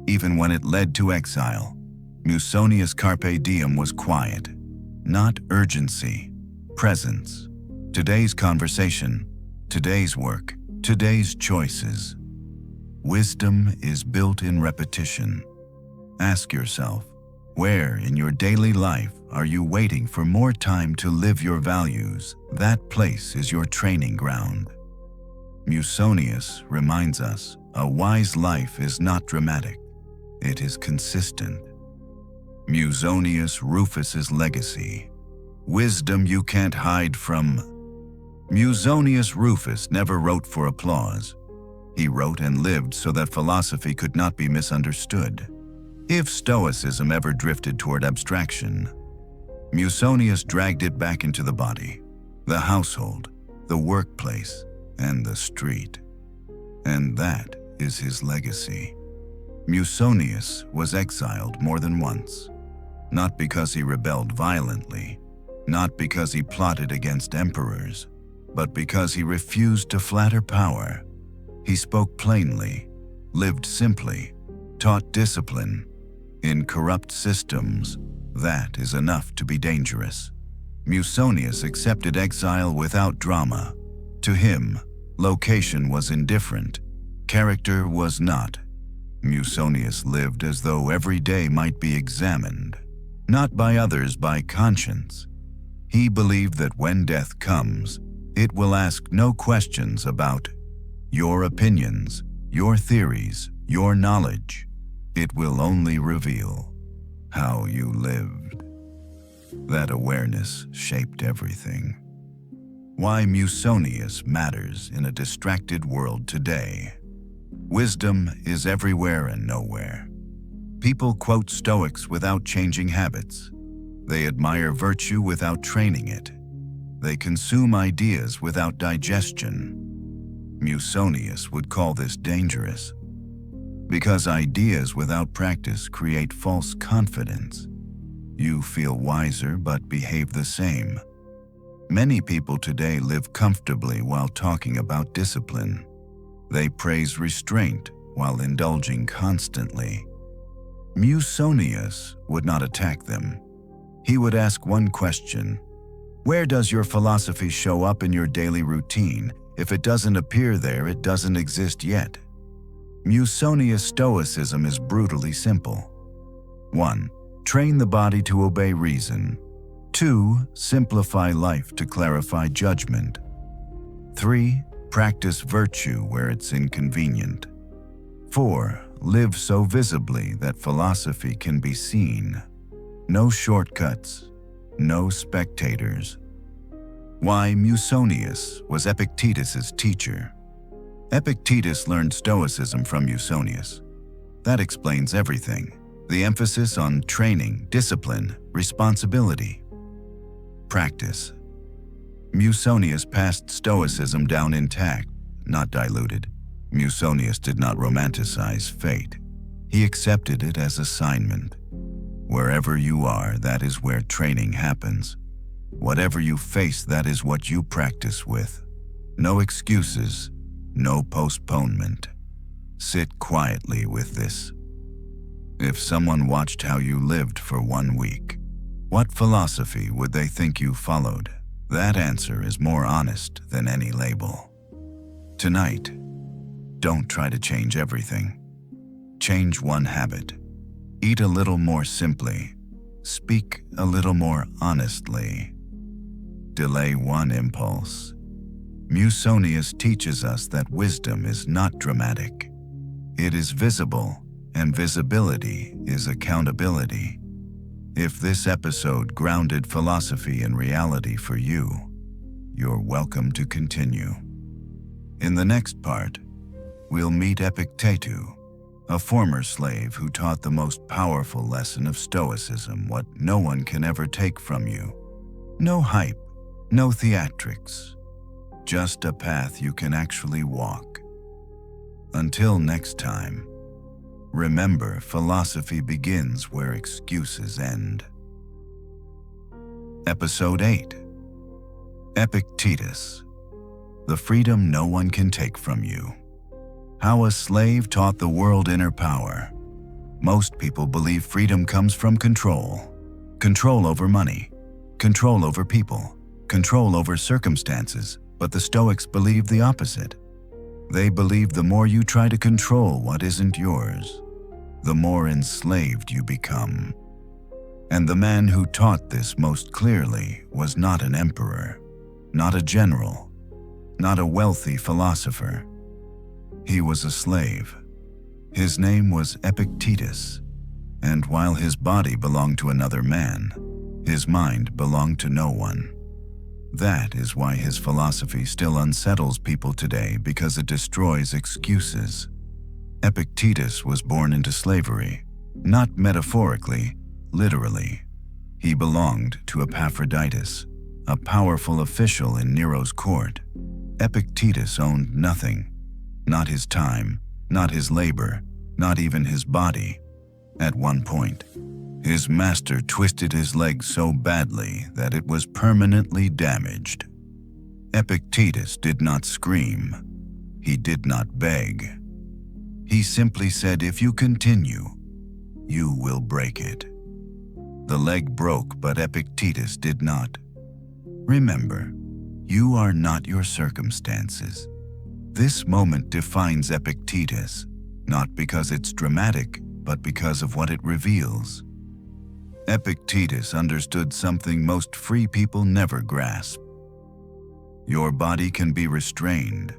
Speaker 1: Even when it led to exile, Musonius' carpe diem was quiet, not urgency, presence. Today's conversation, today's work, today's choices. Wisdom is built in repetition. Ask yourself, where in your daily life are you waiting for more time to live your values? That place is your training ground. Musonius reminds us, a wise life is not dramatic, it is consistent. Musonius Rufus's legacy. Wisdom you can't hide from. Musonius Rufus never wrote for applause. He wrote and lived so that philosophy could not be misunderstood. If Stoicism ever drifted toward abstraction, Musonius dragged it back into the body, the household, the workplace, and the street. And that is his legacy. Musonius was exiled more than once. Not because he rebelled violently, not because he plotted against emperors, but because he refused to flatter power. He spoke plainly, lived simply, taught discipline. In corrupt systems, that is enough to be dangerous. Musonius accepted exile without drama. To him, location was indifferent, character was not. Musonius lived as though every day might be examined, not by others, by conscience. He believed that when death comes, it will ask no questions about your opinions, your theories, your knowledge. It will only reveal how you lived. That awareness shaped everything. Why Musonius matters in a distracted world today. Wisdom is everywhere and nowhere. People quote Stoics without changing habits. They admire virtue without training it. They consume ideas without digestion. Musonius would call this dangerous, because ideas without practice create false confidence. You feel wiser but behave the same. Many people today live comfortably while talking about discipline. They praise restraint while indulging constantly. Musonius would not attack them. He would ask one question: where does your philosophy show up in your daily routine? If it doesn't appear there, it doesn't exist yet. Musonius Stoicism is brutally simple. 1. Train the body to obey reason. 2. Simplify life to clarify judgment. 3. Practice virtue where it's inconvenient. 4. Live so visibly that philosophy can be seen. No shortcuts, no spectators. Why Musonius was Epictetus's teacher. Epictetus learned Stoicism from Musonius. That explains everything. The emphasis on training, discipline, responsibility. Practice. Musonius passed Stoicism down intact, not diluted. Musonius did not romanticize fate. He accepted it as assignment. Wherever you are, that is where training happens. Whatever you face, that is what you practice with. No excuses, no postponement. Sit quietly with this. If someone watched how you lived for 1 week, what philosophy would they think you followed? That answer is more honest than any label. Tonight, don't try to change everything. Change one habit. Eat a little more simply. Speak a little more honestly. Delay one impulse. Musonius teaches us that wisdom is not dramatic. It is visible, and visibility is accountability. If this episode grounded philosophy in reality for you, you're welcome to continue. In the next part, we'll meet Epictetus, a former slave who taught the most powerful lesson of Stoicism, what no one can ever take from you. No hype, no theatrics, just a path you can actually walk. Until next time, remember, philosophy begins where excuses end. Episode 8. Epictetus, the freedom no one can take from you. How a slave taught the world inner power. Most people believe freedom comes from control. Control over money, control over people, control over circumstances, but the Stoics believe the opposite. They believe the more you try to control what isn't yours, the more enslaved you become. And the man who taught this most clearly was not an emperor, not a general, not a wealthy philosopher. He was a slave. His name was Epictetus, and while his body belonged to another man, his mind belonged to no one. That is why his philosophy still unsettles people today, because it destroys excuses. Epictetus was born into slavery, not metaphorically, literally. He belonged to Epaphroditus, a powerful official in Nero's court. Epictetus owned nothing. Not his time, not his labor, not even his body. At one point, His master twisted his leg so badly that it was permanently damaged. Epictetus did not scream. He did not beg. He simply said, "If you continue, you will break it." The leg broke, but Epictetus did not. Remember, you are not your circumstances. This moment defines Epictetus, not because it's dramatic, but because of what it reveals. Epictetus understood something most free people never grasp. Your body can be restrained.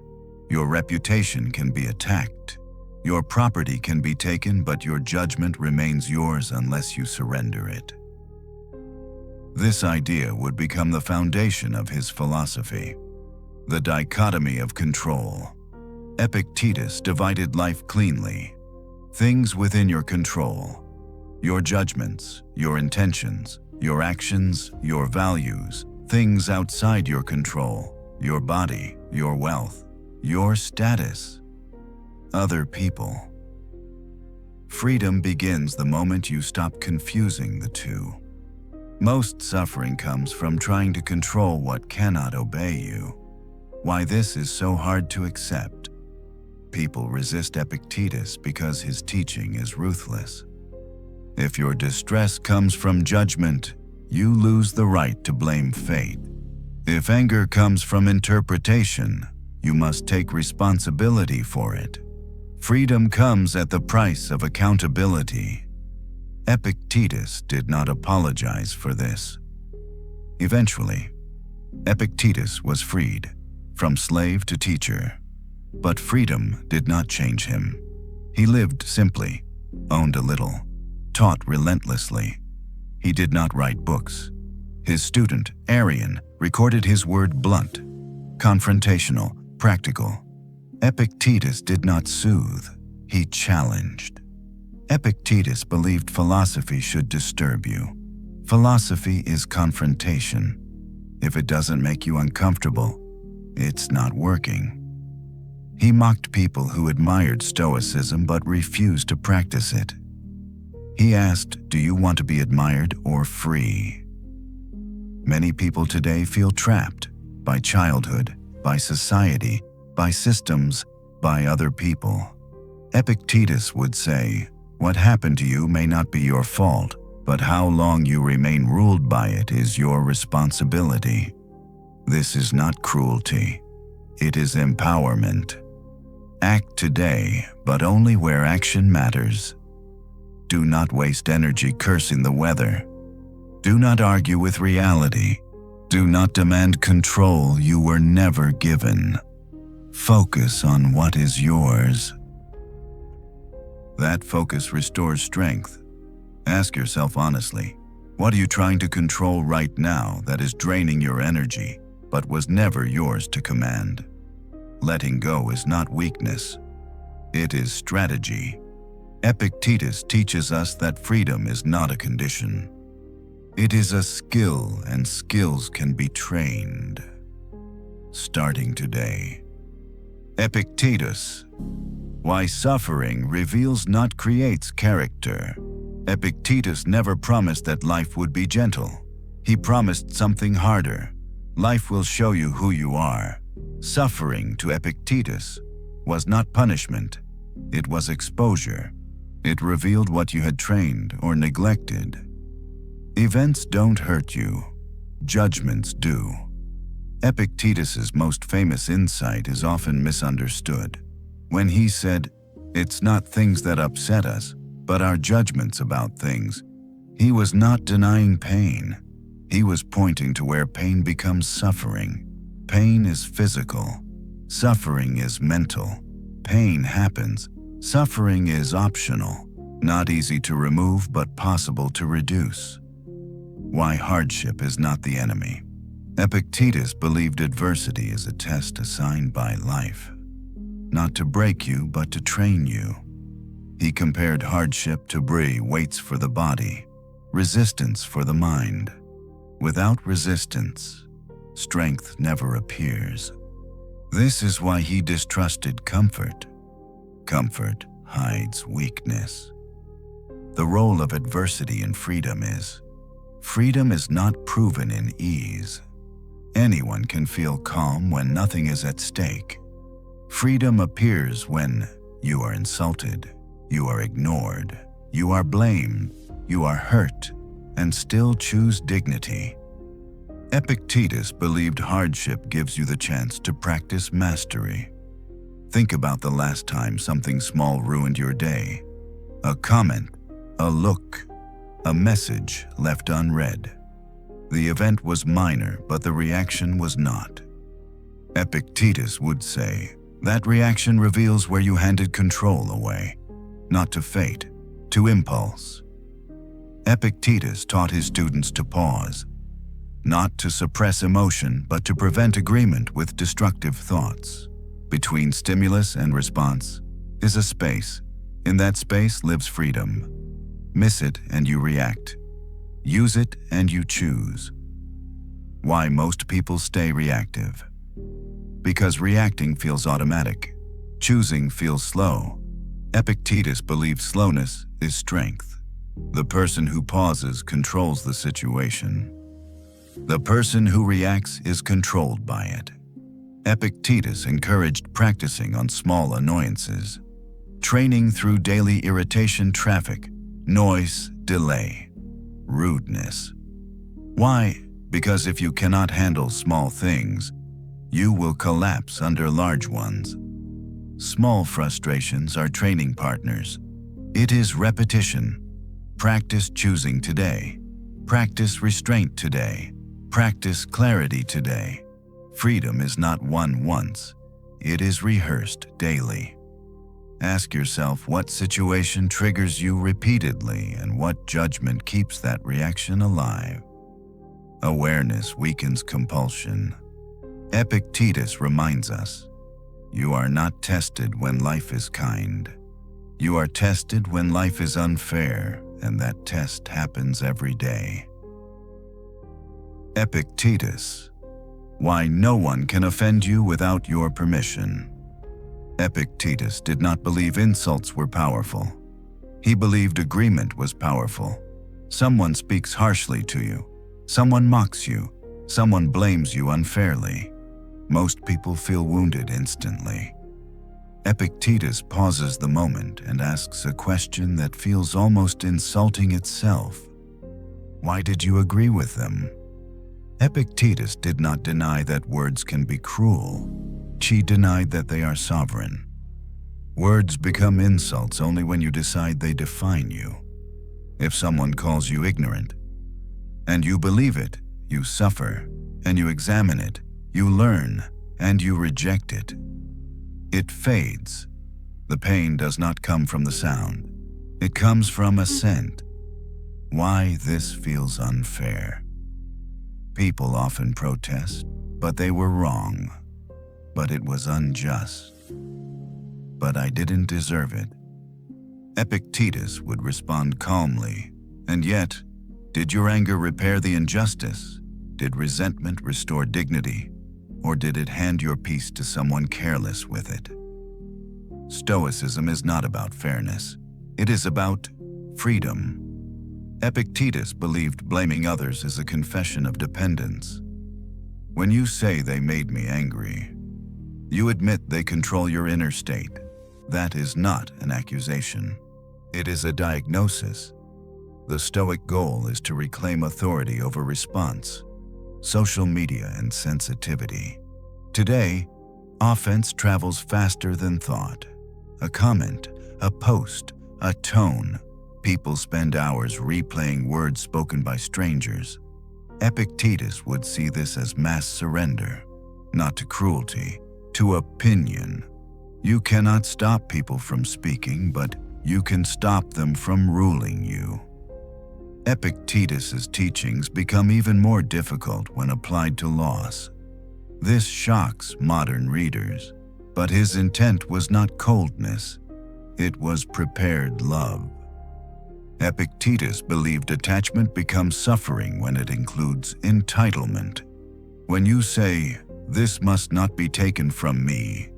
Speaker 1: Your reputation can be attacked. Your property can be taken, but your judgment remains yours unless you surrender it. This idea would become the foundation of his philosophy. The dichotomy of control. Epictetus divided life cleanly. Things within your control. Your judgments, your intentions, your actions, your values. Things outside your control. Your body, your wealth, your status. Other people. Freedom begins the moment you stop confusing the two. Most suffering comes from trying to control what cannot obey you. Why this is so hard to accept. People resist Epictetus because his teaching is ruthless. If your distress comes from judgment, you lose the right to blame fate. If anger comes from interpretation, you must take responsibility for it. Freedom comes at the price of accountability. Epictetus did not apologize for this. Eventually, Epictetus was freed, from slave to teacher. But freedom did not change him. He lived simply, owned a little, taught relentlessly. He did not write books. His student, Arrian, recorded his word blunt, confrontational, practical. Epictetus did not soothe, he challenged. Epictetus believed philosophy should disturb you. Philosophy is confrontation. If it doesn't make you uncomfortable, it's not working. He mocked people who admired Stoicism but refused to practice it. He asked, "Do you want to be admired or free?" Many people today feel trapped by childhood, by society, by systems, by other people. Epictetus would say, "What happened to you may not be your fault, but how long you remain ruled by it is your responsibility." This is not cruelty. It is empowerment. Act today, but only where action matters. Do not waste energy cursing the weather. Do not argue with reality. Do not demand control you were never given. Focus on what is yours. That focus restores strength. Ask yourself honestly, what are you trying to control right now that is draining your energy, but was never yours to command? Letting go is not weakness. It is strategy. Epictetus teaches us that freedom is not a condition. It is a skill, and skills can be trained. Starting today. Epictetus. Why suffering reveals not creates character. Epictetus never promised that life would be gentle. He promised something harder. Life will show you who you are. Suffering to Epictetus was not punishment. It was exposure. It revealed what you had trained or neglected. Events don't hurt you. Judgments do. Epictetus's most famous insight is often misunderstood. When he said, "It's not things that upset us, but our judgments about things," he was not denying pain. He was pointing to where pain becomes suffering. Pain is physical. Suffering is mental. Pain happens. Suffering is optional. Not easy to remove, but possible to reduce. Why hardship is not the enemy. Epictetus believed adversity is a test assigned by life. Not to break you, but to train you. He compared hardship to weights for the body, resistance for the mind. Without resistance, strength never appears. This is why he distrusted comfort. Comfort hides weakness. The role of adversity in freedom is not proven in ease. Anyone can feel calm when nothing is at stake. Freedom appears when you are insulted, you are ignored, you are blamed, you are hurt, and still choose dignity. Epictetus believed hardship gives you the chance to practice mastery. Think about the last time something small ruined your day. A comment, a look, a message left unread. The event was minor, but the reaction was not. Epictetus would say, that reaction reveals where you handed control away, not to fate, to impulse. Epictetus taught his students to pause, not to suppress emotion, but to prevent agreement with destructive thoughts. Between stimulus and response is a space. In that space lives freedom. Miss it and you react. Use it and you choose. Why most people stay reactive? Because reacting feels automatic. Choosing feels slow. Epictetus believed slowness is strength. The person who pauses controls the situation. The person who reacts is controlled by it. Epictetus encouraged practicing on small annoyances, training through daily irritation, traffic, noise, delay, rudeness. Why? Because if you cannot handle small things, you will collapse under large ones. Small frustrations are training partners. It is repetition. Practice choosing today. Practice restraint today. Practice clarity today. Freedom is not won once. It is rehearsed daily. Ask yourself what situation triggers you repeatedly and what judgment keeps that reaction alive. Awareness weakens compulsion. Epictetus reminds us, you are not tested when life is kind. You are tested when life is unfair, and that test happens every day. Epictetus, why no one can offend you without your permission. Epictetus did not believe insults were powerful. He believed agreement was powerful. Someone speaks harshly to you. Someone mocks you. Someone blames you unfairly. Most people feel wounded instantly. Epictetus pauses the moment and asks a question that feels almost insulting itself. Why did you agree with them? Epictetus did not deny that words can be cruel. He denied that they are sovereign. Words become insults only when you decide they define you. If someone calls you ignorant, and you believe it, you suffer, and you examine it, you learn, and you reject it. It fades. The pain does not come from the sound. It comes from assent. Why this feels unfair. People often protest, but they were wrong. But it was unjust. But I didn't deserve it. Epictetus would respond calmly, and yet, did your anger repair the injustice? Did resentment restore dignity? Or did it hand your peace to someone careless with it? Stoicism is not about fairness. It is about freedom. Epictetus believed blaming others is a confession of dependence. When you say they made me angry, you admit they control your inner state. That is not an accusation. It is a diagnosis. The Stoic goal is to reclaim authority over response, social media, and sensitivity. Today, offense travels faster than thought. A comment, a post, a tone. People spend hours replaying words spoken by strangers. Epictetus would see this as mass surrender, not to cruelty, to opinion. You cannot stop people from speaking, but you can stop them from ruling you. Epictetus's teachings become even more difficult when applied to loss. This shocks modern readers, but his intent was not coldness. It was prepared love. Epictetus believed detachment becomes suffering when it includes entitlement. When you say, "This must not be taken from me,"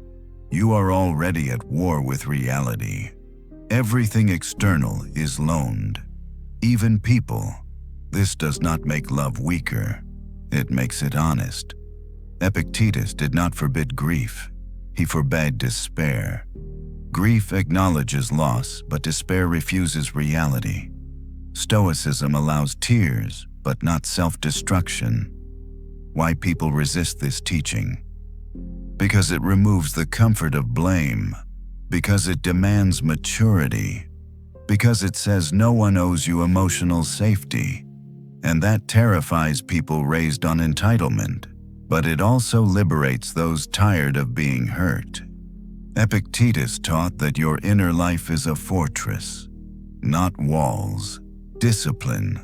Speaker 1: you are already at war with reality. Everything external is loaned, even people. This does not make love weaker, it makes it honest. Epictetus did not forbid grief, he forbade despair. Grief acknowledges loss, but despair refuses reality. Stoicism allows tears, but not self-destruction. Why people resist this teaching? Because it removes the comfort of blame, because it demands maturity, because it says no one owes you emotional safety, and that terrifies people raised on entitlement, but it also liberates those tired of being hurt. Epictetus taught that your inner life is a fortress, not walls, discipline,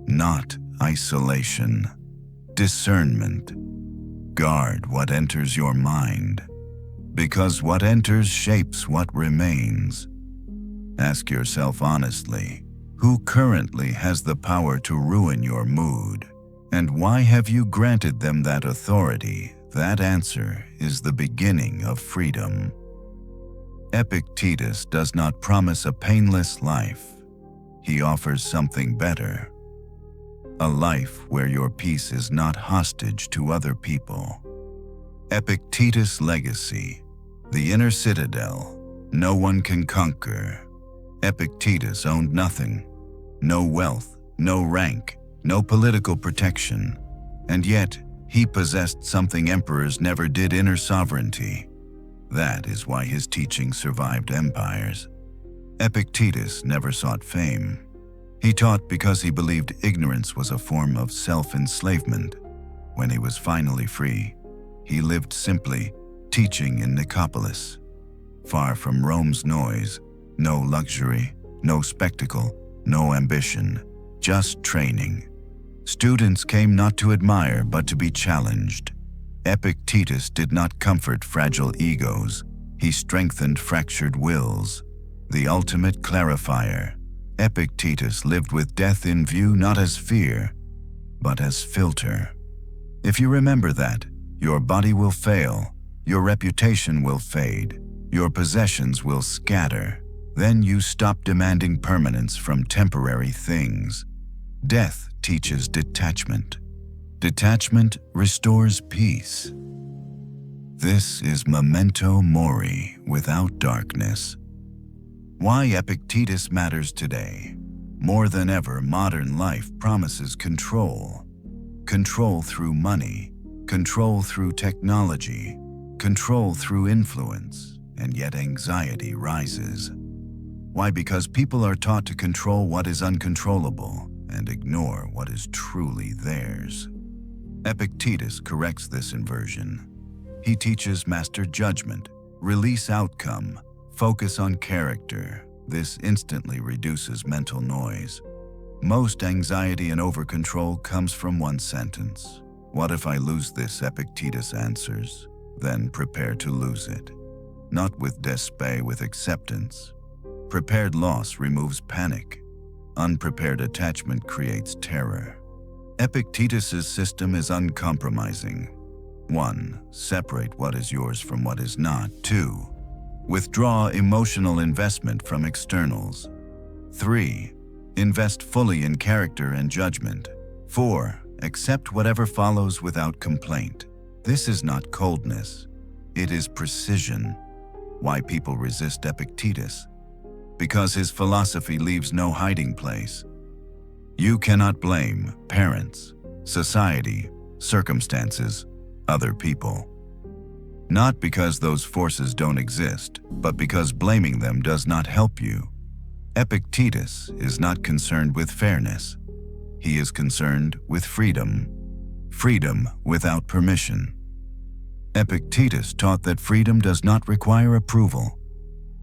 Speaker 1: not isolation, discernment. Guard what enters your mind, because what enters shapes what remains. Ask yourself honestly, who currently has the power to ruin your mood? And why have you granted them that authority? That answer is the beginning of freedom. Epictetus does not promise a painless life. He offers something better. A life where your peace is not hostage to other people. Epictetus' legacy, the inner citadel, no one can conquer. Epictetus owned nothing, no wealth, no rank, no political protection, and yet he possessed something emperors never did: inner sovereignty. That is why his teaching survived empires. Epictetus never sought fame. He taught because he believed ignorance was a form of self-enslavement. When he was finally free, he lived simply, teaching in Nicopolis. Far from Rome's noise, no luxury, no spectacle, no ambition, just training. Students came not to admire but to be challenged. Epictetus did not comfort fragile egos, he strengthened fractured wills. The ultimate clarifier, Epictetus lived with death in view not as fear, but as filter. If you remember that, your body will fail, your reputation will fade, your possessions will scatter. Then you stop demanding permanence from temporary things. Death teaches detachment. Detachment restores peace. This is memento mori without darkness. Why Epictetus matters today. More than ever, modern life promises control. Control through money, control through technology, control through influence, and yet anxiety rises. Why? Because people are taught to control what is uncontrollable and ignore what is truly theirs. Epictetus corrects this inversion. He teaches master judgment, release outcome, focus on character. This instantly reduces mental noise. Most anxiety and over-control comes from one sentence. What if I lose this? Epictetus answers. Then prepare to lose it. Not with despair, with acceptance. Prepared loss removes panic. Unprepared attachment creates terror. Epictetus's system is uncompromising. 1. Separate what is yours from what is not. 2. Withdraw emotional investment from externals. 3. Invest fully in character and judgment. 4. Accept whatever follows without complaint. This is not coldness. It is precision. Why people resist Epictetus? Because his philosophy leaves no hiding place. You cannot blame parents, society, circumstances, other people. Not because those forces don't exist, but because blaming them does not help you. Epictetus is not concerned with fairness. He is concerned with freedom. Freedom without permission. Epictetus taught that freedom does not require approval.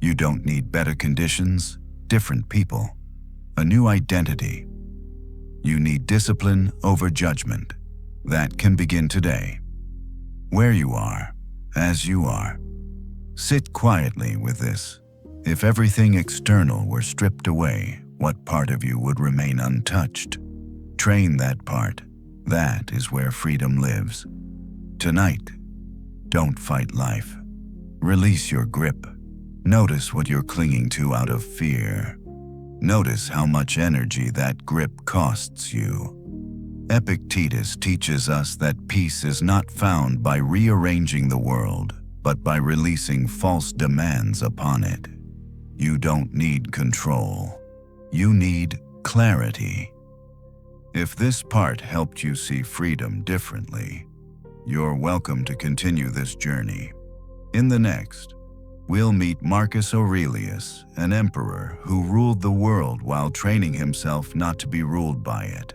Speaker 1: You don't need better conditions, different people, a new identity. You need discipline over judgment. That can begin today. Where you are, as you are. Sit quietly with this. If everything external were stripped away, what part of you would remain untouched? Train that part. That is where freedom lives. Tonight, don't fight life. Release your grip. Notice what you're clinging to out of fear. Notice how much energy that grip costs you. Epictetus teaches us that peace is not found by rearranging the world, but by releasing false demands upon it. You don't need control. You need clarity. If this part helped you see freedom differently, you're welcome to continue this journey. In the next, we'll meet Marcus Aurelius, an emperor who ruled the world while training himself not to be ruled by it.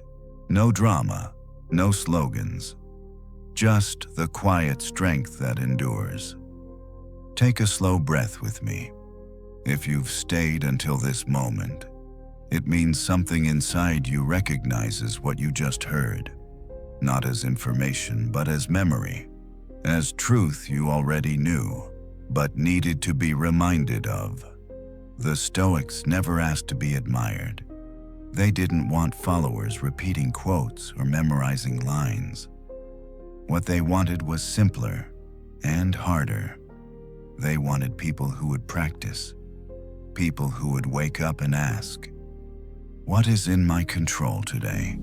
Speaker 1: No drama, no slogans, just the quiet strength that endures. Take a slow breath with me. If you've stayed until this moment, it means something inside you recognizes what you just heard, not as information, but as memory, as truth you already knew, but needed to be reminded of. The Stoics never asked to be admired. They didn't want followers repeating quotes or memorizing lines. What they wanted was simpler and harder. They wanted people who would practice, people who would wake up and ask, "What is in my control today?"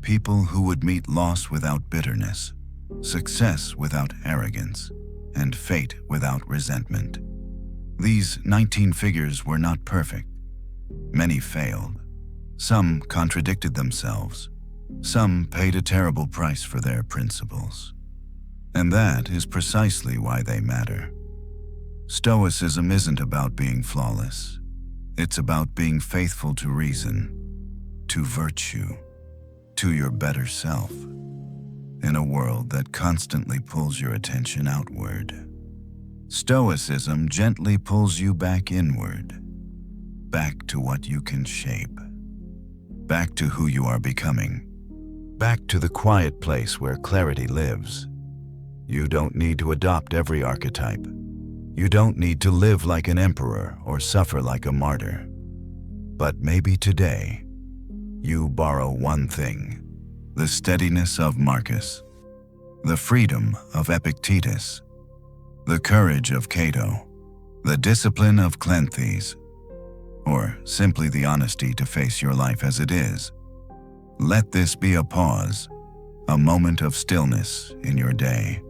Speaker 1: People who would meet loss without bitterness, success without arrogance, and fate without resentment. These 19 figures were not perfect. Many failed. Some contradicted themselves. Some paid a terrible price for their principles. And that is precisely why they matter. Stoicism isn't about being flawless. It's about being faithful to reason, to virtue, to your better self, in a world that constantly pulls your attention outward. Stoicism gently pulls you back inward, back to what you can shape, back to who you are becoming, back to the quiet place where clarity lives. You don't need to adopt every archetype. You don't need to live like an emperor or suffer like a martyr. But maybe today, you borrow one thing: the steadiness of Marcus, the freedom of Epictetus, the courage of Cato, the discipline of Cleanthes, or simply the honesty to face your life as it is. Let this be a pause, a moment of stillness in your day.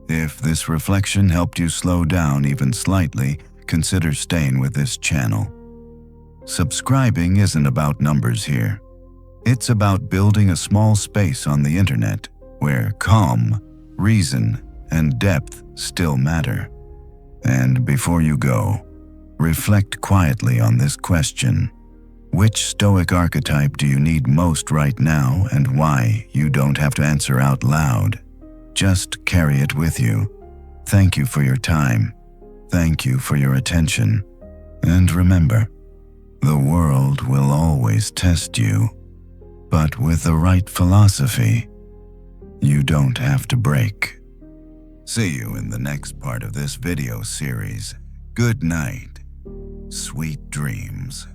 Speaker 1: If this reflection helped you slow down even slightly, consider staying with this channel. Subscribing isn't about numbers here. It's about building a small space on the internet where calm, reason, and depth still matter. And before you go, reflect quietly on this question. Which Stoic archetype do you need most right now, and why? You don't have to answer out loud. Just carry it with you. Thank you for your time. Thank you for your attention. And remember, the world will always test you, but with the right philosophy, you don't have to break. See you in the next part of this video series. Good night. Sweet dreams.